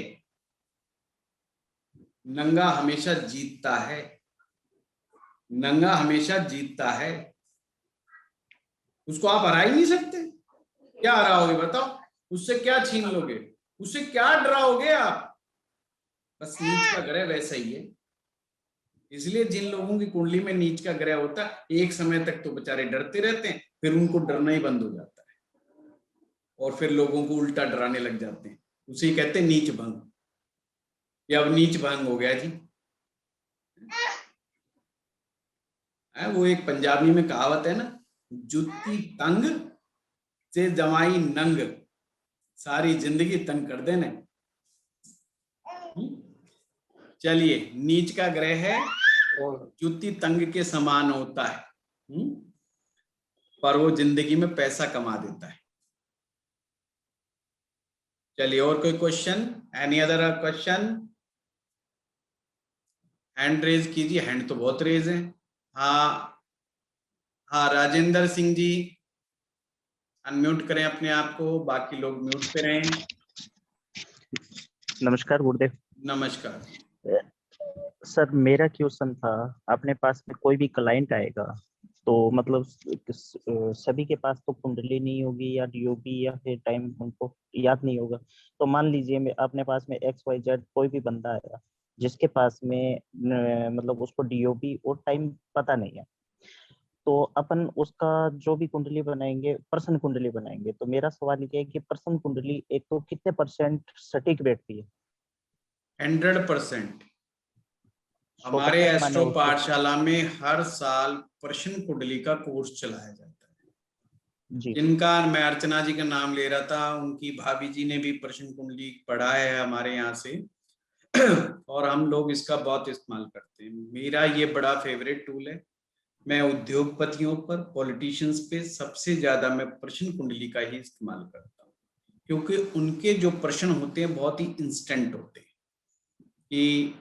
नंगा हमेशा जीतता है, नंगा हमेशा जीतता है, उसको आप हरा ही नहीं सकते। क्या हराओगे बताओ? उससे क्या छीन लोगे? उससे क्या डराओगे आप? बस नीच का ग्रह वैसा ही है। इसलिए जिन लोगों की कुंडली में नीच का ग्रह होता है, एक समय तक तो बेचारे डरते रहते हैं, फिर उनको डरना ही बंद हो जाता है और फिर लोगों को उल्टा डराने लग जाते हैं। उसे कहते हैं नीच भंग। ये अब नीच भंग हो गया जी। वो एक पंजाबी में कहावत है ना, जुत्ती तंग से जमाई नंग, सारी जिंदगी तंग कर देने। चलिए, नीच का ग्रह है और जुत्ती तंग के समान होता है, पर वो जिंदगी में पैसा कमा देता है। चलिए, और कोई question? Any other question? Hand raise कीजिए, हैंड तो बहुत रेज है। हाँ हाँ, राजेंद्र सिंह जी अनम्यूट करें अपने आप को, बाकी लोग म्यूट पे रहें। नमस्कार गुरुदेव। नमस्कार सर, मेरा क्वेश्चन था, अपने पास में कोई भी क्लाइंट आएगा तो मतलब सभी के पास तो कुंडली नहीं होगी या डीओबी या फिर टाइम उनको याद नहीं होगा। तो मान लीजिए अपने पास में XYZ कोई भी बंदा आएगा जिसके पास में मतलब उसको डीओबी और टाइम पता नहीं है, तो अपन उसका जो भी कुंडली बनाएंगे प्रश्न कुंडली बनाएंगे। तो मेरा सवाल ये है कि प्रश्न कुंडली एक तो कितने % सटीक बैठती है? 100%। हमारे एस्ट्रो पाठशाला में हर साल प्रश्न कुंडली का कोर्स चलाया जाता है जी। जिनका मैं अर्चना जी का नाम ले रहा था, उनकी भाभी जी ने भी प्रश्न कुंडली पढ़ा है हमारे यहाँ से और हम लोग इसका बहुत इस्तेमाल करते हैं। मेरा ये बड़ा फेवरेट टूल है। मैं उद्योगपतियों पर, पॉलिटिशियंस पे सबसे ज्यादा मैं प्रश्न कुंडली का ही इस्तेमाल करता हूँ, क्योंकि उनके जो प्रश्न होते हैं बहुत ही इंस्टेंट होते हैं। कि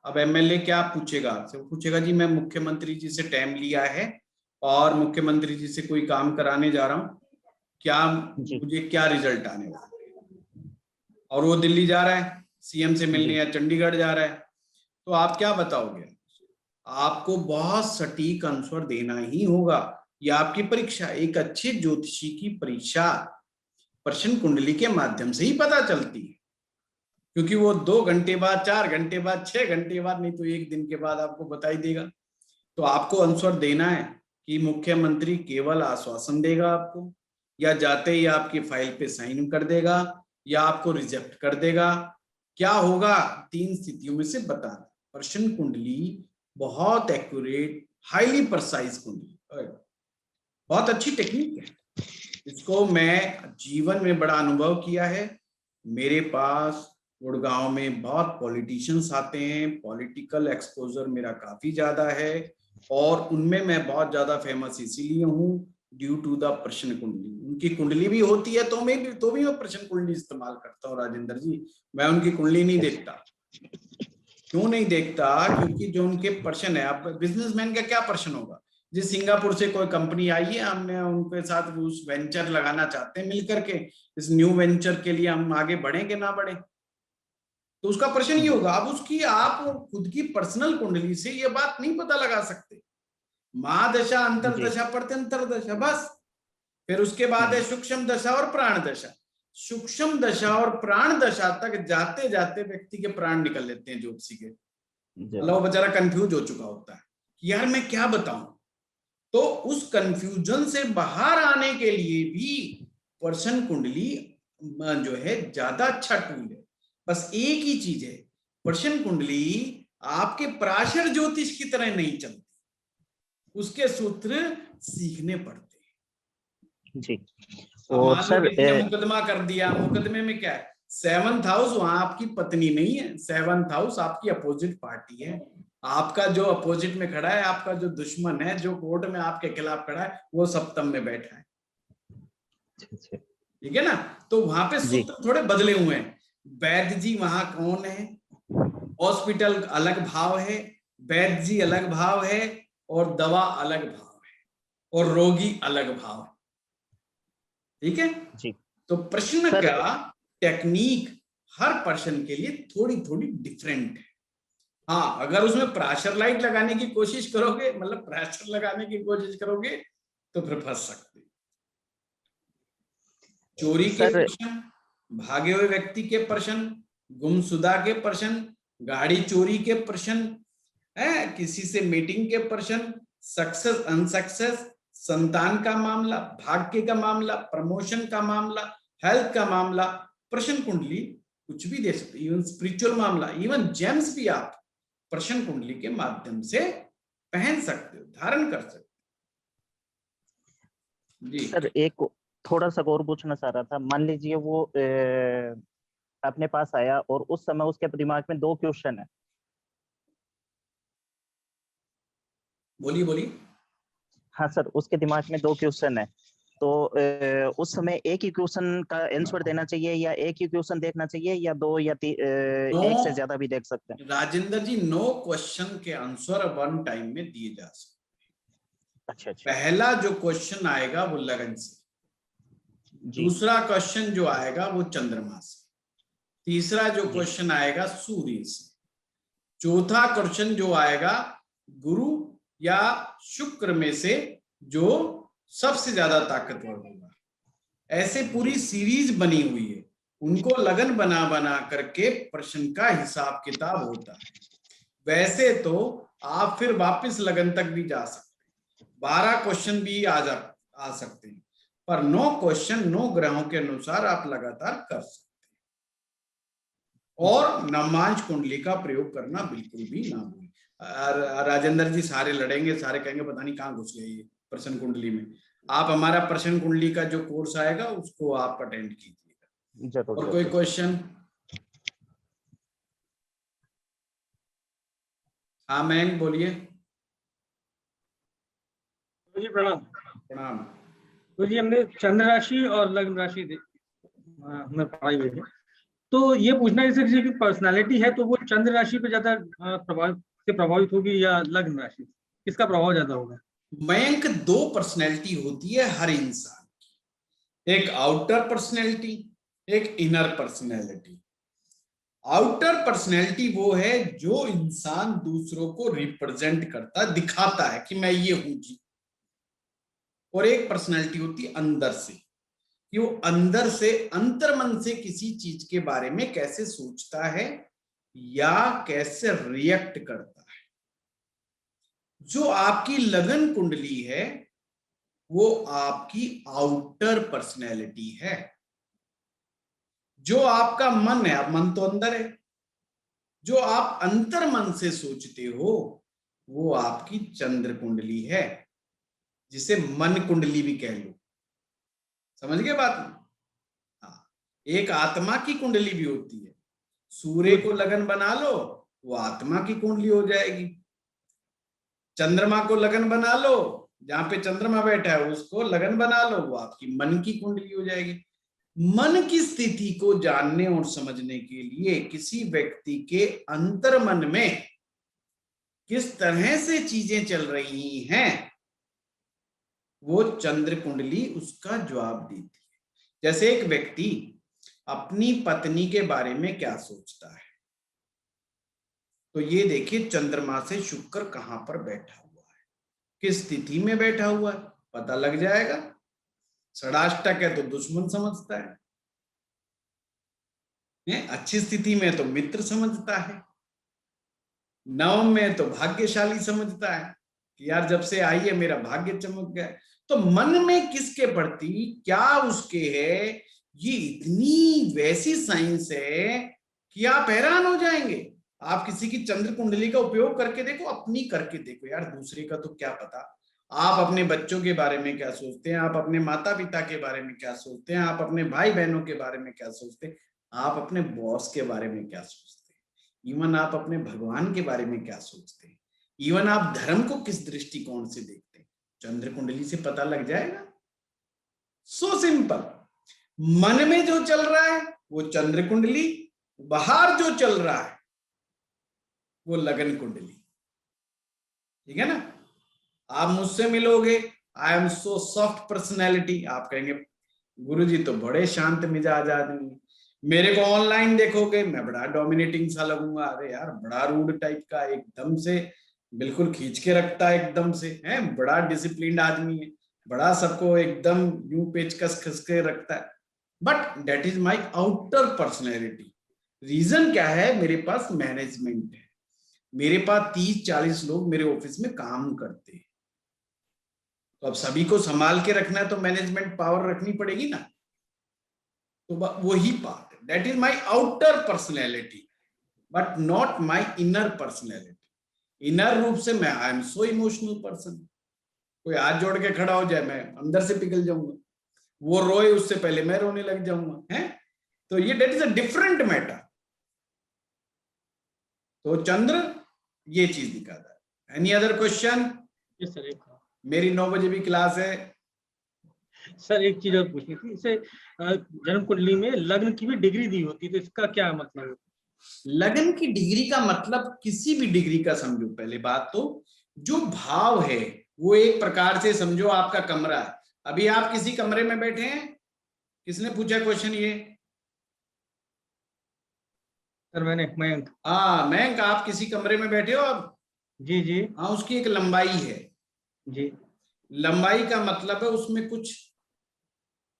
अब एमएलए क्या पूछेगा आपसे? वो पूछेगा जी मैं मुख्यमंत्री जी से टाइम लिया है और मुख्यमंत्री जी से कोई काम कराने जा रहा हूँ, क्या मुझे क्या रिजल्ट आने वाला है? और वो दिल्ली जा रहा है सीएम से मिलने या चंडीगढ़ जा रहा है, तो आप क्या बताओगे? आपको बहुत सटीक आंसर देना ही होगा। यह आपकी परीक्षा, एक अच्छे ज्योतिषी की परीक्षा प्रश्न कुंडली के माध्यम से ही पता चलती है, क्योंकि वो 2 घंटे बाद, 4 घंटे बाद, 6 घंटे बाद, नहीं तो 1 दिन के बाद आपको बता ही देगा। तो आपको आंसर देना है कि मुख्यमंत्री केवल आश्वासन देगा आपको, या जाते ही आपकी फाइल पे साइन कर देगा, या आपको रिजेक्ट कर देगा? क्या होगा? 3 स्थितियों में से बताना। प्रश्न कुंडली बहुत एक्यूरेट, हाईली प्रिसाइज कुंडली, बहुत अच्छी टेक्निक है। इसको मैं जीवन में बड़ा अनुभव किया है। मेरे पास गुड़गांव में बहुत पॉलिटिशियंस आते हैं, पॉलिटिकल एक्सपोजर मेरा काफी ज्यादा है, और उनमें मैं बहुत ज्यादा फेमस इसीलिए हूँ ड्यू टू द प्रश्न कुंडली। उनकी कुंडली भी होती है तो भी मैं प्रश्न कुंडली इस्तेमाल करता हूँ राजेंद्र जी। मैं उनकी कुंडली नहीं देखता। क्यों नहीं देखता? क्योंकि जो उनके प्रश्न है, आप बिजनेसमैन का क्या प्रश्न होगा? जिस सिंगापुर से कोई कंपनी आई है, हमने उनके साथ उस वेंचर लगाना चाहते हैं मिलकर के, इस न्यू वेंचर के लिए हम आगे बढ़ेंगे ना बढ़े, तो उसका प्रश्न ये होगा। अब उसकी आप खुद की पर्सनल कुंडली से ये बात नहीं पता लगा सकते। महादशा, अंतरदशा, प्रत्यंतरदशा, बस। फिर उसके बाद है सूक्ष्म दशा और प्राण दशा। सूक्ष्म दशा और प्राण दशा तक जाते जाते व्यक्ति के प्राण निकल लेते हैं ज्योतिषी के। मतलब वो बेचारा कंफ्यूज हो चुका होता है कि यार मैं क्या बताऊं। तो उस कंफ्यूजन से बाहर आने के लिए भी पर्सन कुंडली जो है ज्यादा अच्छा टूल है। बस एक ही चीज है, पर्सन कुंडली आपके पराशर ज्योतिष की तरह नहीं चलती, उसके सूत्र सीखने पड़ते हैं जी। और सर मुकदमा कर दिया, मुकदमे में क्या है? 7th हाउस वहां आपकी पत्नी नहीं है, 7th हाउस आपकी अपोजिट पार्टी है। आपका जो अपोजिट में खड़ा है, आपका जो दुश्मन है, जो कोर्ट में आपके खिलाफ खड़ा है, वो सप्तम में बैठा है। ठीक है ना? तो वहां पे सूत्र थोड़े बदले हुए हैं। वैद्य जी वहां कौन है? हॉस्पिटल अलग भाव है, वैद्य जी अलग भाव है, और दवा अलग भाव है, और रोगी अलग भाव है। ठीक है जी। तो प्रश्न का टेक्निक हर पर्सन के लिए थोड़ी थोड़ी डिफरेंट है। हाँ, अगर उसमें प्रेशर लाइट लगाने की कोशिश करोगे, मतलब प्रेशर लगाने की कोशिश करोगे, तो फिर फंस सकते। चोरी के प्रश्न, भागे हुए व्यक्ति के प्रश्न, गुमशुदा के प्रश्न, गाड़ी चोरी के प्रश्न है, किसी से मीटिंग के प्रश्न, सक्सेस अनसक्सेस, संतान का मामला, भाग्य का मामला, प्रमोशन का मामला, हेल्थ का मामला, प्रश्न कुंडली कुछ भी दे सकते, इवन स्पिरिचुअल मामला, इवन जेम्स भी आप प्रश्न कुंडली के माध्यम से पहन सकते हो, धारण कर सकते हो। जी सर, एक थोड़ा सा और पूछना चाह रहा था। मान लीजिए वो अपने पास आया और उस समय उसके दिमाग में 2 क्वेश्चन है। बोलिए बोलिए। हाँ सर, उसके दिमाग में 2 क्वेश्चन है, तो उस समय एक ही क्वेश्चन का आंसर देना चाहिए, या एक ही क्वेश्चन देखना चाहिए, या 2 या 3 एक से ज्यादा भी देख सकते हैं? राजेंद्र जी, 9 क्वेश्चन के आंसर 1 टाइम में दिए जा सकते हैं। अच्छा। पहला जो क्वेश्चन आएगा वो लगन से, दूसरा क्वेश्चन जो आएगा वो चंद्रमा से, तीसरा जो क्वेश्चन आएगा सूर्य से, चौथा क्वेश्चन जो आएगा गुरु या शुक्र में से, जो सबसे ज्यादा ताकतवर होगा। ऐसे पूरी सीरीज बनी हुई है, उनको लगन बना बना करके प्रश्न का हिसाब किताब होता है। वैसे तो आप फिर वापस लगन तक भी जा सकते हैं, 12 क्वेश्चन भी आ सकते हैं, पर 9 क्वेश्चन 9 ग्रहों के अनुसार आप लगातार कर सकते हैं। और नवमांश कुंडली का प्रयोग करना बिल्कुल भी ना भूलें। राजेंद्र जी सारे लड़ेंगे, सारे कहेंगे पता नहीं कहाँ घुस गए ये प्रश्न कुंडली में। आप हमारा प्रश्न कुंडली का जो कोर्स आएगा उसको आप अटेंड कीजिएगा। और कोई क्वेश्चन? हाँ मैम बोलिए। जी प्रणाम। प्रणाम। तो जी हमने चंद्र राशि और लग्न राशि हमें पढ़ाई हुई है, तो ये पूछना है जैसे किसी की पर्सनालिटी है तो वो चंद्र राशि पे ज्यादा प्रभावित होगी या लग्न राशि, किसका प्रभाव ज्यादा होगा? मयंक, 2 पर्सनैलिटी होती है हर इंसान की, एक आउटर पर्सनैलिटी, एक इनर पर्सनैलिटी। आउटर पर्सनैलिटी वो है जो इंसान दूसरों को रिप्रेजेंट करता, दिखाता है कि मैं ये हूं जी। और एक पर्सनैलिटी होती है अंदर से, कि वो अंदर से, अंतर्मन से किसी चीज के बारे में कैसे सोचता है या कैसे रिएक्ट करता है। जो आपकी लगन कुंडली है वो आपकी आउटर पर्सनैलिटी है। जो आपका मन है, अब मन तो अंदर है, जो आप अंतर मन से सोचते हो वो आपकी चंद्र कुंडली है, जिसे मन कुंडली भी कह लो। समझ गए बात में? हाँ, एक आत्मा की कुंडली भी होती है। सूर्य को लगन बना लो, वो आत्मा की कुंडली हो जाएगी। चंद्रमा को लगन बना लो, जहां पे चंद्रमा बैठा है उसको लगन बना लो, वो आपकी मन की कुंडली हो जाएगी। मन की स्थिति को जानने और समझने के लिए किसी व्यक्ति के अंतर मन में किस तरह से चीजें चल रही हैं, वो चंद्र कुंडली उसका जवाब देती है। जैसे एक व्यक्ति अपनी पत्नी के बारे में क्या सोचता है, तो ये देखिए चंद्रमा से शुक्र कहां पर बैठा हुआ है, किस स्थिति में बैठा हुआ है, पता लग जाएगा। षडाष्टक है तो दुश्मन समझता है, अच्छी स्थिति में तो मित्र समझता है, नवम में तो भाग्यशाली समझता है कि यार जब से आई है मेरा भाग्य चमक गया। तो मन में किसके प्रति क्या उसके है, ये इतनी वैसी साइंस है कि आप हैरान हो जाएंगे। आप किसी की चंद्र कुंडली का उपयोग करके देखो, अपनी करके देखो, यार दूसरे का तो क्या पता। आप अपने बच्चों के बारे में क्या सोचते हैं, आप अपने माता पिता के बारे में क्या सोचते हैं, आप अपने भाई बहनों के बारे में क्या सोचते हैं, आप अपने बॉस के बारे में क्या सोचते हैं, इवन आप अपने भगवान के बारे में क्या सोचते हैं, इवन आप धर्म को किस दृष्टिकोण से देखते हैं, चंद्र कुंडली से पता लग जाएगा। So simple. मन में जो चल रहा है वो चंद्र कुंडली, बाहर जो चल रहा है वो लगन कुंडली। ठीक है ना? आप मुझसे मिलोगे, I am so soft personality, आप कहेंगे गुरुजी तो बड़े शांत मिजाज आदमी है। मेरे को ऑनलाइन देखोगे, मैं बड़ा डोमिनेटिंग सा लगूंगा, अरे यार बड़ा रूड टाइप का, एकदम से बिल्कुल खींच के रखता है, एकदम से है, बड़ा डिसिप्लिन्ड आदमी है, बड़ा सबको एकदम यूं पेचकस खस के रखता है। But that is my outer personality. Reason क्या है, मेरे पास मैनेजमेंट है, मेरे पास 30-40 लोग मेरे ऑफिस में काम करते हैं, तो अब सभी को संभाल के रखना है तो मैनेजमेंट पावर रखनी पड़ेगी ना। तो वही part, that is my outer personality but not my inner personality. Inner रूप से मैं I am so emotional person, कोई हाथ जोड़ के खड़ा हो जाए मैं अंदर से पिघल जाऊंगा, वो रोए उससे पहले मैं रोने लग जाऊंगा, है। तो ये that is a different matter. तो चंद्र ये चीज दिखाता है। Any other question? Yes sir. मेरी 9 बजे भी क्लास है सर। एक चीज और पूछनी थी, इसे जन्म कुंडली में लग्न की भी डिग्री दी होती है, तो इसका क्या मतलब है? लगन की डिग्री का मतलब किसी भी डिग्री का समझो। पहले बात तो जो भाव है वो एक प्रकार से समझो आपका कमरा है। अभी आप किसी कमरे में बैठे हैं, किसने पूछा क्वेश्चन ये? सर मैंने। मयंक। मयंक, आप किसी कमरे में बैठे हो अब? जी जी। हाँ, उसकी एक लंबाई है जी। लंबाई का मतलब है उसमें कुछ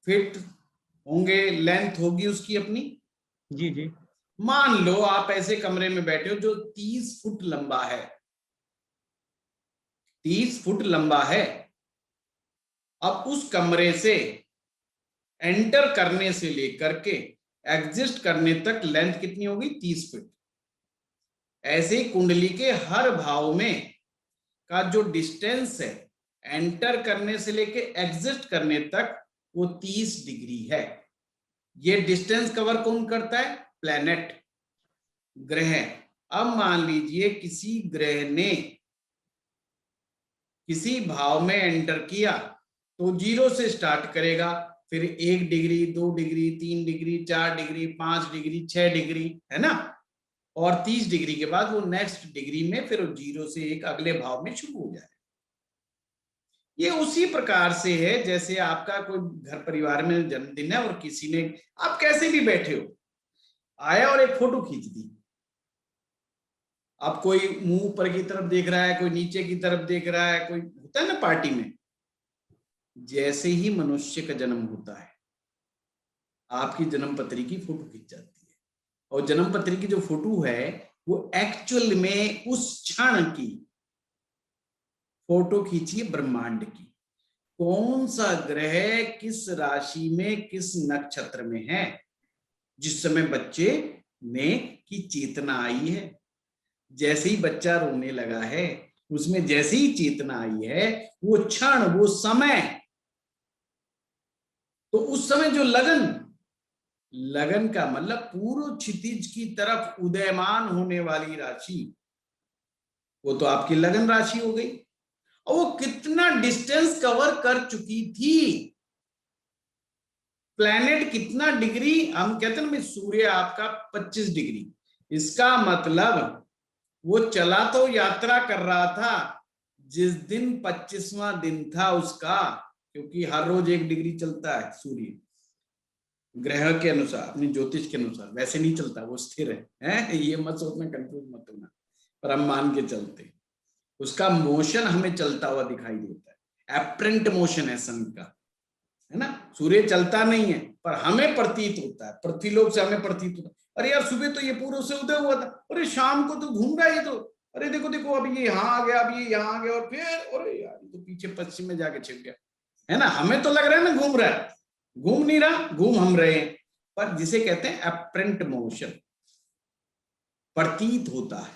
फिट होंगे, लेंथ होगी उसकी अपनी। जी जी। मान लो आप ऐसे कमरे में बैठे हो जो 30 फुट लंबा है, 30 फुट लंबा है। अब उस कमरे से एंटर करने से लेकर के एग्जिस्ट करने तक लेंथ कितनी होगी? 30 फीट। ऐसे ही कुंडली के हर भाव में का जो डिस्टेंस है एंटर करने से लेके एग्जिस्ट करने तक वो 30 डिग्री है। ये डिस्टेंस कवर कौन करता है? प्लैनेट, ग्रह। अब मान लीजिए किसी ग्रह ने किसी भाव में एंटर किया तो 0 से स्टार्ट करेगा, फिर 1 degree, 2 degree, 3 degree, 4 degree, 5 degree, 6 degree, है ना। और 30 डिग्री के बाद वो नेक्स्ट डिग्री में फिर 0 से 1 अगले भाव में शुरू हो जाए। ये उसी प्रकार से है जैसे आपका कोई घर परिवार में जन्मदिन है और किसी ने, आप कैसे भी बैठे हो, आया और एक फोटो खींच दी। अब कोई मुंह ऊपर की तरफ देख रहा है, कोई नीचे की तरफ देख रहा है, कोई होता है ना पार्टी में। जैसे ही मनुष्य का जन्म होता है आपकी जन्म पत्री की फोटो खींच जाती है, और जन्म पत्री की जो फोटो है वो एक्चुअल में उस क्षण की फोटो खींचिए ब्रह्मांड की, कौन सा ग्रह किस राशि में किस नक्षत्र में है जिस समय बच्चे में की चेतना आई है। जैसे ही बच्चा रोने लगा है, उसमें जैसे ही चेतना आई है, वो क्षण, वो समय, तो उस समय जो लगन का मतलब पूर्व क्षितिज की तरफ उदयमान होने वाली राशि, वो तो आपकी लगन राशि हो गई। और वो कितना डिस्टेंस कवर कर चुकी थी, प्लैनेट कितना डिग्री, हम कहते हैं ना सूर्य आपका 25 डिग्री, इसका मतलब वो चला तो यात्रा कर रहा था जिस दिन 25वां दिन था उसका, क्योंकि हर रोज 1 डिग्री चलता है सूर्य ग्रह के अनुसार, अपनी ज्योतिष के अनुसार, वैसे नहीं चलता, वो स्थिर है? ये मत सोचना, कंफ्यूज मत होना, पर हम मान के चलते, उसका मोशन हमें चलता हुआ दिखाई देता है, एपरेंट मोशन है सन का, है ना। सूर्य चलता नहीं है पर हमें प्रतीत होता है, पृथ्वीलोक से हमें प्रतीत होता है, अरे यार सुबह तो ये पूर्व से उदय हुआ था, अरे शाम को तो घूम रहा है ये तो, अरे देखो देखो अब ये यहाँ आ गया, अब ये यहाँ आ गया, और फिर अरे यार ये तो पीछे पश्चिम में जाके छिप गया, है ना। हमें तो लग रहा है ना घूम रहा है, घूम नहीं रहा, घूम हम रहे हैं, पर जिसे कहते हैं एपरेंट मोशन, प्रतीत होता है।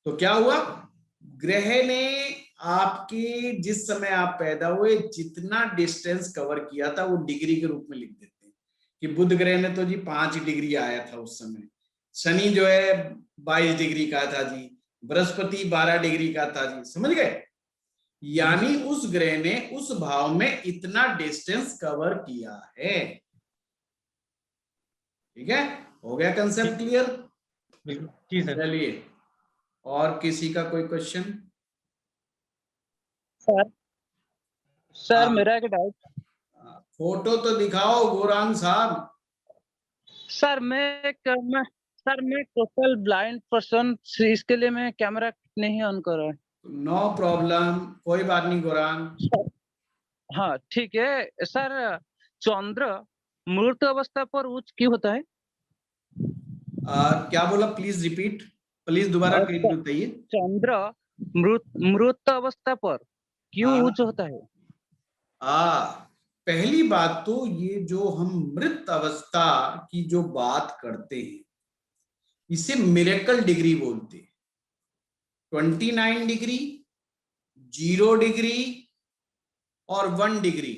तो क्या हुआ, ग्रह ने आपके जिस समय आप पैदा हुए जितना डिस्टेंस कवर किया था वो डिग्री के रूप में लिख देते हैं कि बुध ग्रह ने तो जी 5 डिग्री आया था उस समय, शनि जो है 22 डिग्री का था जी, बृहस्पति 12 डिग्री का था जी, समझ गए। यानी उस ग्रह ने उस भाव में इतना डिस्टेंस कवर किया है। ठीक है, हो गया कंसेप्ट क्लियर? जी सर। चलिए, और किसी का कोई क्वेश्चन? सर मेरा एक डाउट, फोटो तो दिखाओ गौरांग साहब। सर मैं टोटल ब्लाइंड पर्सन, इसके लिए मैं कैमरा नहीं ऑन कर रहा है। नो प्रॉब्लम, कोई बात नहीं गौरांग। हाँ ठीक है सर। चंद्र मृत अवस्था पर उच्च क्यों होता है? क्या बोला, प्लीज रिपीट, प्लीज दोबारा बताइए। चंद्र मृत अवस्था पर क्यों उच्च होता है? पहली बात तो ये जो हम मृत अवस्था की जो बात करते हैं इसे मिरेकल डिग्री बोलते हैं। 29 डिग्री, 0 डिग्री और 1 degree,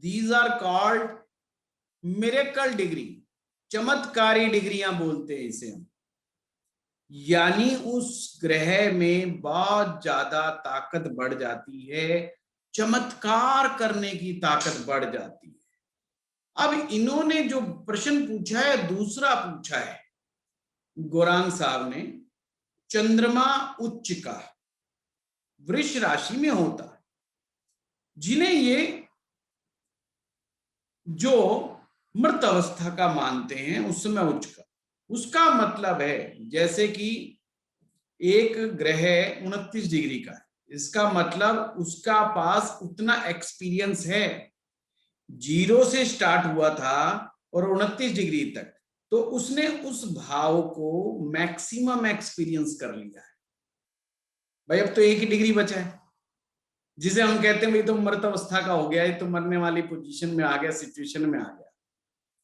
these are called miracle degree, चमत्कारी डिग्रियां बोलते हैं इसे हम। यानी उस ग्रह में बहुत ज्यादा ताकत बढ़ जाती है, चमत्कार करने की ताकत बढ़ जाती है। अब इन्होंने जो प्रश्न पूछा है, दूसरा पूछा है गौरांग साहब ने, चंद्रमा उच्च का वृष राशि में होता है, जिन्हें ये जो मृत अवस्था का मानते हैं उस समय उच्च का, उसका मतलब है जैसे कि एक ग्रह 29 डिग्री का है, इसका मतलब उसका पास उतना एक्सपीरियंस है, 0 से स्टार्ट हुआ था और 29 डिग्री तक, तो उसने उस भाव को मैक्सिमम एक्सपीरियंस कर लिया है। भाई अब तो 1 ही डिग्री बचा है, जिसे हम कहते हैं भाई तो मृत अवस्था का हो गया, ये तो मरने वाली पोजीशन में आ गया, सिचुएशन में आ गया,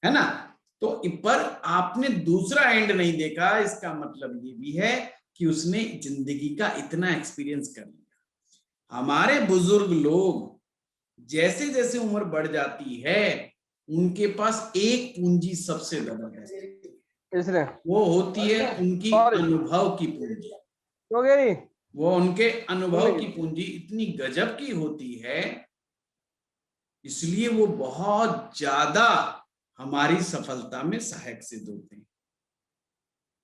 है ना। तो पर आपने दूसरा एंड नहीं देखा, इसका मतलब ये भी है कि उसने जिंदगी का इतना एक्सपीरियंस कर लिया। हमारे बुजुर्ग लोग जैसे जैसे उम्र बढ़ जाती है उनके पास एक पूंजी सबसे जबरदस्त होती है, वो होती है उनकी अनुभव की पूंजी। हो गई, वो उनके अनुभव की पूंजी इतनी गजब की होती है, इसलिए वो बहुत ज्यादा हमारी सफलता में सहायक सिद्ध होते हैं।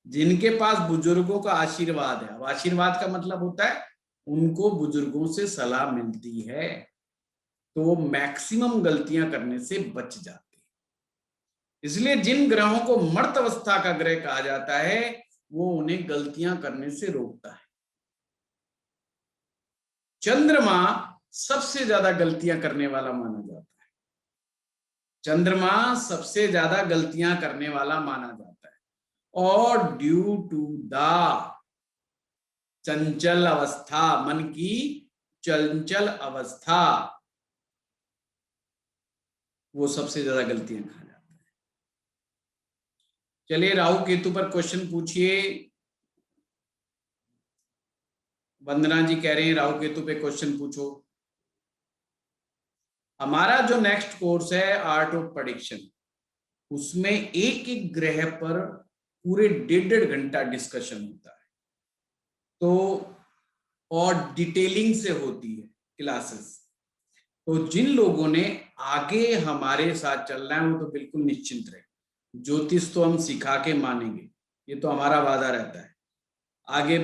जिनके पास बुजुर्गों का आशीर्वाद है, अब आशीर्वाद का मतलब होता है उनको बुजुर्गों से सलाह मिलती है, तो वो मैक्सिमम गलतियां करने से बच जाते हैं। इसलिए जिन ग्रहों को मर्त अवस्था का ग्रह कहा जाता है वो उन्हें गलतियां करने से रोकता है। चंद्रमा सबसे ज्यादा गलतियां करने वाला माना जाता है, चंद्रमा सबसे ज्यादा गलतियां करने वाला माना जाता है, और ड्यू टू द चंचल अवस्था, मन की चंचल अवस्था, वो सबसे ज्यादा गलतियां खा जाता है। चलिए राहु केतु पर क्वेश्चन पूछिए। वंदना जी कह रहे हैं राहु केतु पे क्वेश्चन पूछो। हमारा जो नेक्स्ट कोर्स है आर्ट ऑफ प्रेडिक्शन, उसमें एक एक ग्रह पर पूरे 1.5 घंटा डिस्कशन होता है, तो और डिटेलिंग से होती है क्लासेस। तो जिन लोगों ने आगे हमारे साथ चलना है वो तो बिल्कुल निश्चिंत रहे, ज्योतिष तो हम सिखा के मानेंगे, ये तो हमारा वादा रहता है। आगे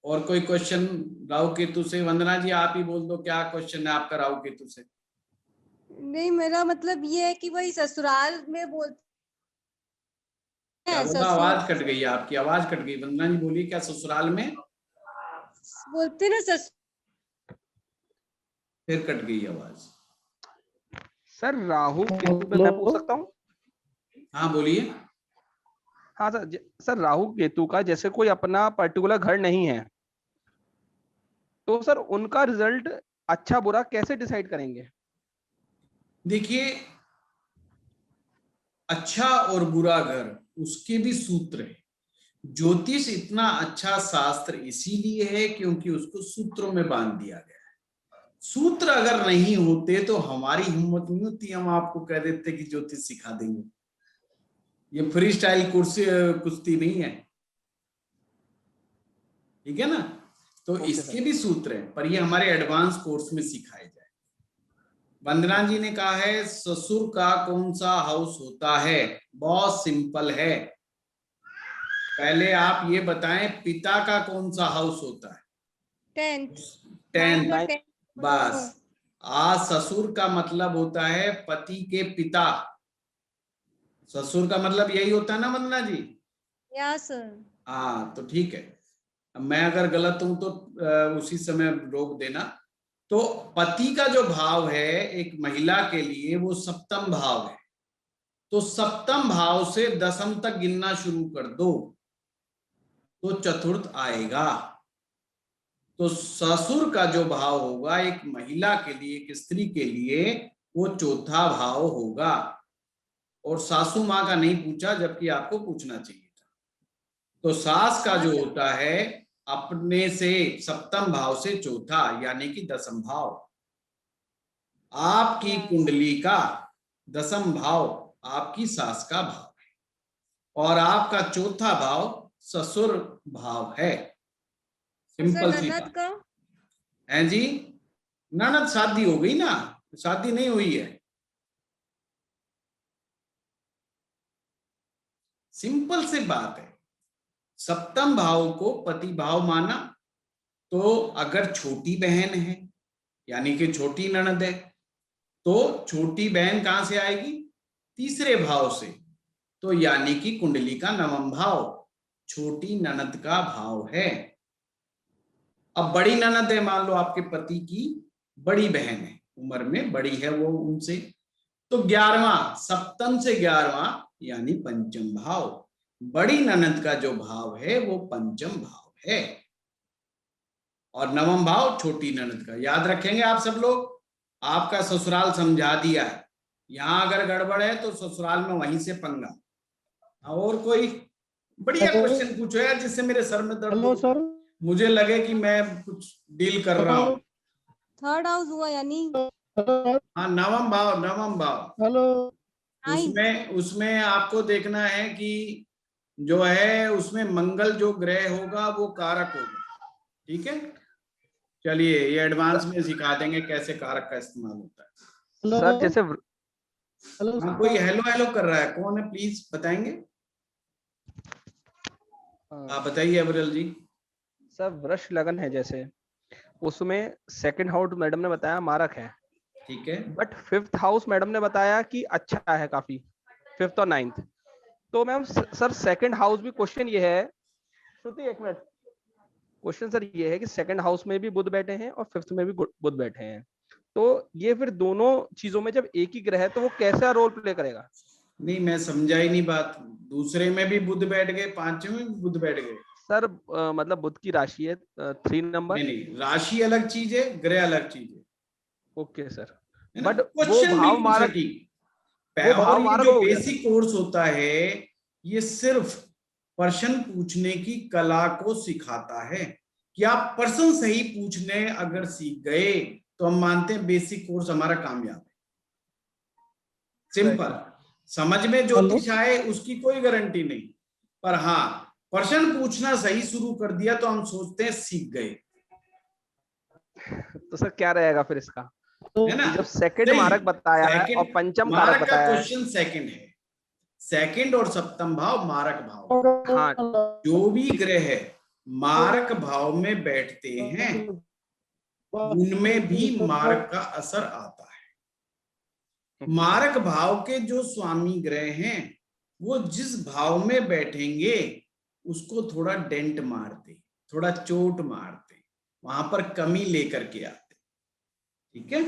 और कोई क्वेश्चन राहु केतु से? वंदना जी आप ही बोल दो, क्या क्वेश्चन है आपका राहु केतु से? नहीं, मेरा मतलब ये है कि वही ससुराल में बोलते हैं, आवाज कट गई, आपकी आवाज कट गई। वंदना जी बोलिए, क्या ससुराल में बोलते ना फिर कट गई आवाज। सर राहु केतु पे मैं पूछ सकता हूँ? हाँ बोलिए। हाँ सर, सर राहु केतु का जैसे कोई अपना पर्टिकुलर घर नहीं है, तो सर उनका रिजल्ट अच्छा बुरा कैसे डिसाइड करेंगे? देखिए, अच्छा और बुरा घर उसके भी सूत्र है। ज्योतिष इतना अच्छा शास्त्र इसीलिए है क्योंकि उसको सूत्रों में बांध दिया गया है। सूत्र अगर नहीं होते तो हमारी हिम्मत नहीं होती, हम आपको कह देते कि ज्योतिष सिखा देंगे। ये फ्री स्टाइल कुश्ती नहीं है, ठीक है ना? तो इसके भी सूत्र हैं, पर ये हमारे एडवांस कोर्स में सिखाए जाए। वंदना जी ने कहा है ससुर का कौन सा हाउस होता है? बहुत सिंपल है, पहले आप ये बताएं पिता का कौन सा हाउस होता है? 10th। बस, ससुर का मतलब होता है पति के पिता। ससुर का मतलब यही होता है ना वंदना जी? Yes sir. हाँ तो ठीक है, मैं अगर गलत हूं तो उसी समय रोक देना। तो पति का जो भाव है एक महिला के लिए वो सप्तम भाव है, तो सप्तम भाव से दसम तक गिनना शुरू कर दो तो चतुर्थ आएगा। तो ससुर का जो भाव होगा एक महिला के लिए, एक स्त्री के लिए, वो चौथा भाव होगा। और सासू माँ का नहीं पूछा, जबकि आपको पूछना चाहिए था। तो सास का जो होता है अपने से सप्तम भाव से चौथा, यानी कि दसम भाव। आपकी कुंडली का दसम भाव आपकी सास का भाव है, और आपका चौथा भाव ससुर भाव है। सिंपल सी बात है जी। ननद शादी हो गई ना, शादी नहीं हुई है, सिंपल सी बात है। सप्तम भाव को पति भाव माना, तो अगर छोटी बहन है यानी कि छोटी ननद है, तो छोटी बहन कहां से आएगी? तीसरे भाव से, तो यानी कि कुंडली का नवम भाव छोटी ननद का भाव है। अब बड़ी ननद है, मान लो आपके पति की बड़ी बहन है, उम्र में बड़ी है वो उनसे, तो 11वां, सप्तम से 11वां यानी पंचम भाव। बड़ी ननद का जो भाव है वो पंचम भाव है, और नवम भाव छोटी ननद का। याद रखेंगे आप सब लोग। आपका ससुराल समझा दिया है, यहां अगर गड़बड़ है तो ससुराल में वहीं से पंगा। और कोई बढ़िया क्वेश्चन पूछो यार, जिससे मेरे सर में दर्द हो, सर मुझे लगे कि मैं कुछ डील कर रहा हूँ। थर्ड हाउस हुआ यानी? हाँ, नवम भाव, नवम भाव। हेलो, उसमें आपको देखना है कि जो है उसमें मंगल जो ग्रह होगा वो कारक होगा, ठीक है? चलिए, ये एडवांस में सिखा देंगे कैसे कारक का इस्तेमाल होता है। सर जैसे हाँ, कोई हेलो हेलो कर रहा है, कौन है प्लीज बताएंगे? आप बताइए अबरल जी। सर वृष लगन है जैसे, उसमें सेकंड हाउस मैडम ने बताया मारक है, ठीक है, बट 5th हाउस मैडम ने बताया कि अच्छा है काफी, 5th और 9th। तो मैम सर सेकंड हाउस भी, क्वेश्चन ये है, श्रुति एक मिनट, क्वेश्चन सर ये है कि सेकंड हाउस में भी बुध बैठे हैं और 5th में भी बुध बैठे हैं, तो ये फिर दोनों चीजों में जब एक ही ग्रह है तो वो कैसा रोल प्ले करेगा? नहीं मैं समझा ही नहीं बात। दूसरे में भी बुध बैठ गए, 5वें में भी बुध बैठ गए। सर मतलब बुध की राशि है 3 नंबर। नहीं नहीं, राशि अलग चीज है, ग्रह अलग चीज है। ओके सर, है ना? बट वो क्वेश्चन भाव बिल्कुल मारक, सटीक। वो और भाव ये मारक जो हो गया सर। बेसिक कोर्स होता है, ये सिर्फ प्रश्न पूछने की कला को सिखाता है कि आप प्रश्न सही पूछने अगर सीख गए तो हम मानते हैं बेसिक कोर्स हमारा कामयाब है। सिंपल। समझ में ज्योतिष आए उसकी कोई गारंटी नहीं, पर हाँ प्रश्न पूछना सही शुरू कर दिया तो हम सोचते हैं सीख गए। तो सर क्या रहेगा फिर इसका, है ना? जब सेकंड मारक बताया है और पंचम कारक मारक का बताया है। क्वेश्चन सेकंड है। सेकंड और सप्तम भाव मारक भाव। हाँ, जो भी ग्रह मारक भाव में बैठते हैं उनमें भी मारक का असर आता है। मारक भाव के जो स्वामी ग्रह हैं वो जिस भाव में बैठेंगे उसको थोड़ा डेंट मारते, थोड़ा चोट मारते, वहां पर कमी लेकर के आते। ठीक है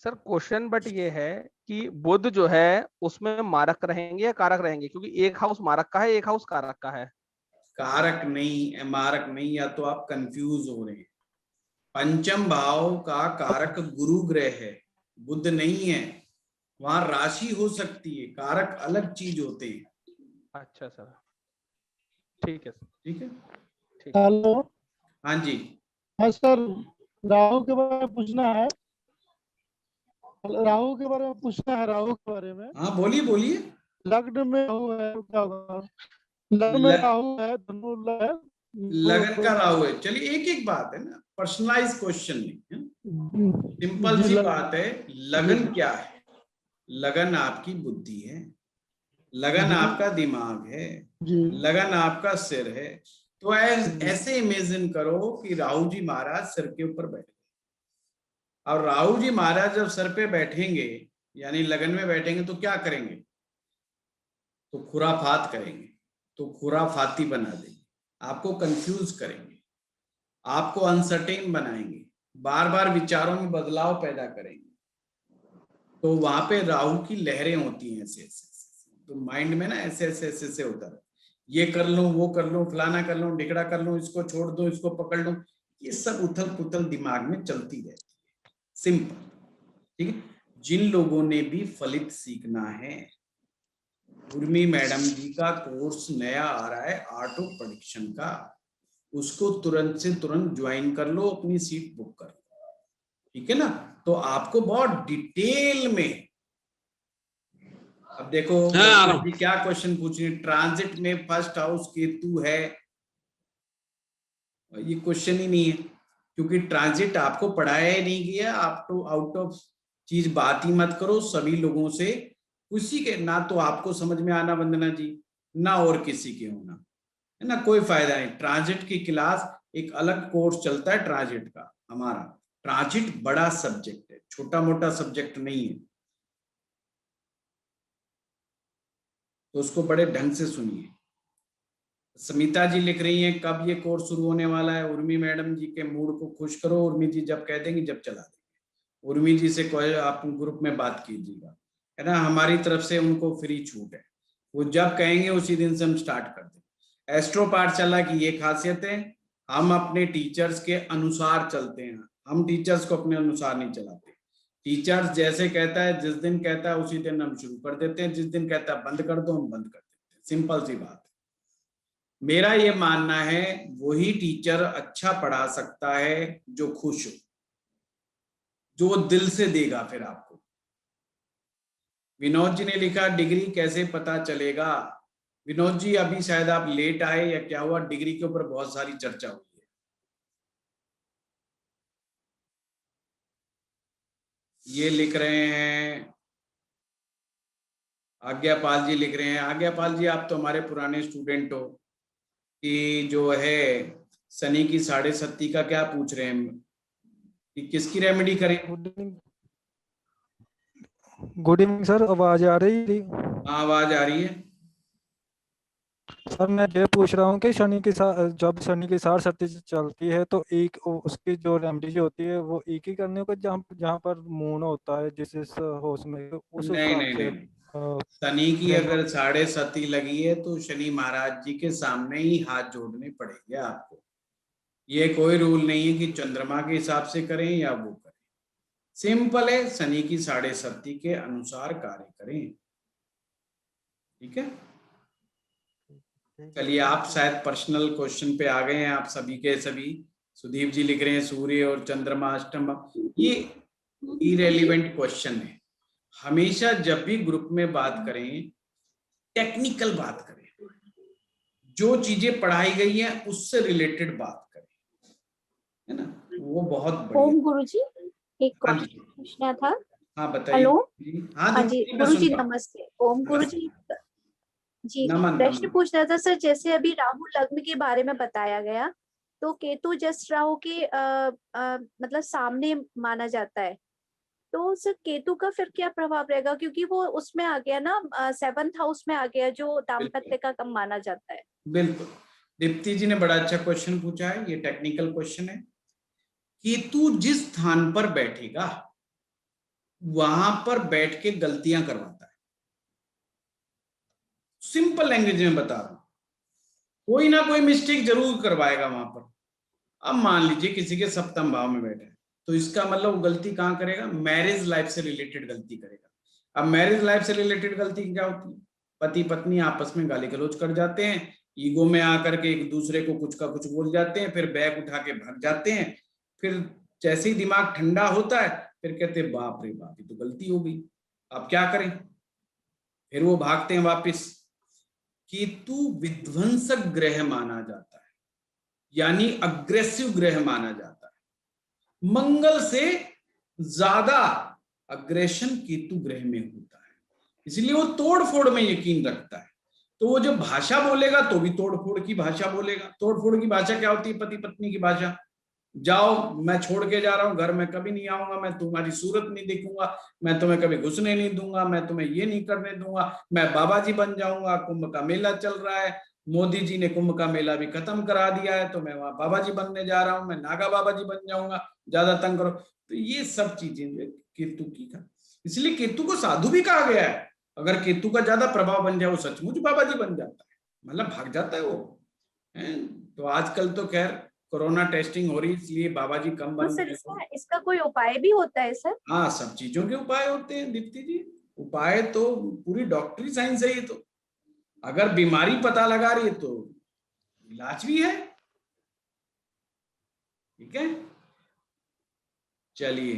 सर क्वेश्चन बट ये है कि बुध जो है उसमें मारक रहेंगे या कारक रहेंगे, क्योंकि एक हाउस मारक का है, एक हाउस कारक का है। कारक नहीं, मारक नहीं, या तो आप कंफ्यूज हो रहे हैं। पंचम भाव का कारक गुरु ग्रह है, बुध नहीं है। वहां राशि हो सकती है, कारक अलग चीज होते हैं। अच्छा सर, ठीक है सर। ठीक है, ठीक है। हेलो। हाँ जी। हाँ सर, राहु के बारे में पूछना है। राहु के बारे में पूछना है, राहु के बारे में। हाँ बोलिए बोलिए। लग्न में राहु है तो क्या होगा? लग्न में राहु है, धनु है, लगन का राहु है। चलिए एक एक बात है ना, पर्सनलाइज क्वेश्चन नहीं है, सिंपल सी बात है। लगन क्या है? लगन आपकी बुद्धि है, लगन आपका दिमाग है, लगन आपका सिर है। तो ऐसे इमेजिन करो कि राहु जी महाराज सिर के ऊपर बैठे, और राहु जी महाराज जब सर पे बैठेंगे यानी लगन में बैठेंगे तो क्या करेंगे? तो खुराफात करेंगे, तो खुराफाती बना देंगे, आपको कंफ्यूज करेंगे, आपको अनसर्टेन बनाएंगे, बार बार विचारों में बदलाव पैदा करेंगे। तो वहां पे राहु की लहरें होती हैं ऐसे ऐसे, तो माइंड में ना ऐसे ऐसे ऐसे ऐसे होता है, ये कर लूं, वो कर लूं, फलाना कर लूं, ढिकड़ा कर लूं, इसको छोड़ दो, इसको पकड़ लूं, ये सब उथल पुथल दिमाग में चलती रहती है। सिंपल। ठीक है। जिन लोगों ने भी फलित सीखना है, उर्मी मैडम जी का कोर्स नया आ रहा है आर्ट ऑफ प्रेडिक्शन का, उसको तुरंत से तुरंत ज्वाइन कर लो, अपनी सीट बुक कर लो। ठीक है ना? तो आपको बहुत डिटेल में, अब देखो जी क्या क्वेश्चन पूछ रही है, ट्रांजिट में फर्स्ट हाउस केतु है, ये क्वेश्चन ही नहीं है, क्योंकि ट्रांजिट आपको पढ़ाया ही नहीं गया। आप तो आउट ऑफ चीज बात ही मत करो सभी लोगों से, उसी के ना तो आपको समझ में आना वंदना जी, ना और किसी के होना, है ना, कोई फायदा नहीं। ट्रांजिट की क्लास एक अलग कोर्स चलता है ट्रांजिट का हमारा। ट्रांजिट बड़ा सब्जेक्ट है, छोटा मोटा सब्जेक्ट नहीं है, तो उसको बड़े ढंग से सुनिए। समिता जी लिख रही हैं कब ये कोर्स शुरू होने वाला है? उर्मी मैडम जी के मूड को खुश करो, उर्मी जी जब कह देंगी जब चला देंगे। उर्मी जी से आप ग्रुप में बात कीजिएगा, है ना, हमारी तरफ से उनको फ्री छूट है, वो जब कहेंगे उसी दिन से हम स्टार्ट कर देंगे। एस्ट्रो पाठशाला की ये खासियत है, हम अपने टीचर्स के अनुसार चलते हैं, हम टीचर्स को अपने अनुसार नहीं चलाते। टीचर्स जैसे कहता है, जिस दिन कहता है उसी दिन हम शुरू कर देते हैं, जिस दिन कहता है बंद कर दो हम बंद कर देते हैं। सिंपल सी बात है। मेरा ये मानना है वही टीचर अच्छा पढ़ा सकता है जो खुश हो, जो दिल से देगा फिर आपको। विनोद जी ने लिखा डिग्री कैसे पता चलेगा? विनोद जी अभी शायद आप लेट आए या क्या हुआ, डिग्री के ऊपर बहुत सारी चर्चा हुई है। ये लिख रहे हैं आज्ञापाल जी, लिख रहे हैं आज्ञापाल जी आप तो हमारे पुराने स्टूडेंट हो, कि जो है शनि की 7.5 का क्या पूछ रहे हैं कि किसकी रेमेडी करें? गुड इवनिंग सर, आवाज आ रही थी? हाँ आवाज आ रही है सर। मैं ये पूछ रहा हूँ कि शनि के साथ, जब शनि की 7.5 चलती है तो एक उसकी जो रेमेडी जो होती है वो एक ही करने को, जहाँ पर मून होता है जिस हाउस में, उस नहीं हिसाब नहीं से? नहीं, शनि की अगर 7.5 लगी है तो शनि महाराज जी के सामने ही हाथ जोड़ने पड़ेंगे आपको। ये कोई रूल नहीं है कि चंद्रमा के हिसाब से करें या वो करें, सिंपल है, शनि की 7.5 के अनुसार कार्य करें। ठीक है, चलिए आप शायद पर्सनल क्वेश्चन पे आ गए हैं आप सभी के सभी। सुदीप जी लिख रहे हैं सूर्य और चंद्रमा अष्टम, ये इरेलीवेंट क्वेश्चन है। हमेशा जब भी ग्रुप में बात करें टेक्निकल बात करें, जो चीजें पढ़ाई गई हैं उससे रिलेटेड बात करें, है ना, वो बहुत बढ़िया। ओम गुरुजी, एक क्वेश्चन पूछना था। हाँ बताइए। हेलो, हाँ हाँ जी गुरुजी नमस्ते। ओम गुरुजी जी, प्रश्न पूछना था सर, जैसे अभी राहु लग्न के बारे में बताया गया, तो केतु जस्ट राहु के मतलब सामने माना जाता है, तो सर केतु का फिर क्या प्रभाव रहेगा, क्योंकि वो उसमें आ गया ना 7th हाउस में आ गया जो दाम्पत्य का कम माना जाता है। बिल्कुल, दीप्ति जी ने बड़ा अच्छा क्वेश्चन पूछा है, ये टेक्निकल क्वेश्चन है। केतु जिस स्थान पर बैठेगा वहां पर बैठ के गलतियां करवाता है। सिंपल लैंग्वेज में बता रहा हूं, कोई ना कोई मिस्टेक जरूर करवाएगा वहां पर। अब मान लीजिए किसी के 7th भाव में बैठे, तो इसका मतलब वो गलती कहां करेगा, मैरिज लाइफ से रिलेटेड गलती करेगा। अब मैरिज लाइफ से रिलेटेड गलती क्या होती है, पति पत्नी आपस में गाली गलौज कर जाते हैं, ईगो में आकर के एक दूसरे को कुछ का कुछ बोल जाते हैं, फिर बैग उठा के भाग जाते हैं। फिर जैसे ही दिमाग ठंडा होता है फिर कहते हैं बाप रे बाप, ये तो गलती हो गई, अब क्या करें, फिर वो भागते हैं वापिस। केतु विध्वंसक ग्रह माना जाता है, यानी अग्रेसिव ग्रह माना जाता है। मंगल से ज्यादा अग्रेशन केतु ग्रह में होता है, इसलिए वो तोड़ फोड़ में यकीन रखता है। तो वो जब भाषा बोलेगा तो भी तोड़ फोड़ की भाषा बोलेगा। तोड़ फोड़ की भाषा क्या होती है, पति पत्नी की भाषा। जाओ, मैं छोड़ के जा रहा हूं, घर में कभी नहीं आऊंगा, मैं तुम्हारी सूरत नहीं देखूंगा, मैं तुम्हें कभी घुसने नहीं दूंगा, मैं तुम्हें ये नहीं करने दूंगा, मैं बाबा जी बन जाऊंगा, कुंभ का मेला चल रहा है, मोदी जी ने कुंभ का मेला भी खत्म करा दिया है, तो मैं वहां बाबा जी बनने जा रहा हूं, मैं नागा बाबा जी बन जाऊंगा, ज्यादा तंग करो। तो ये सब चीजें केतु की का, इसलिए केतु को साधु भी कहा गया है। अगर केतु का ज्यादा प्रभाव बन जाए वो सचमुच बाबा जी बन जाता है, मतलब भाग जाता है वो। तो आजकल तो खैर कोरोना टेस्टिंग हो रही, इसलिए बाबा जी कम बन सर इसका कोई उपाय भी होता है सर? हाँ, सब चीजों के उपाय होते हैं दीप्ति जी। उपाय तो पूरी डॉक्टरी साइंस है ये तो। अगर बीमारी पता लगा रही है तो इलाज भी है। ठीक है, चलिए।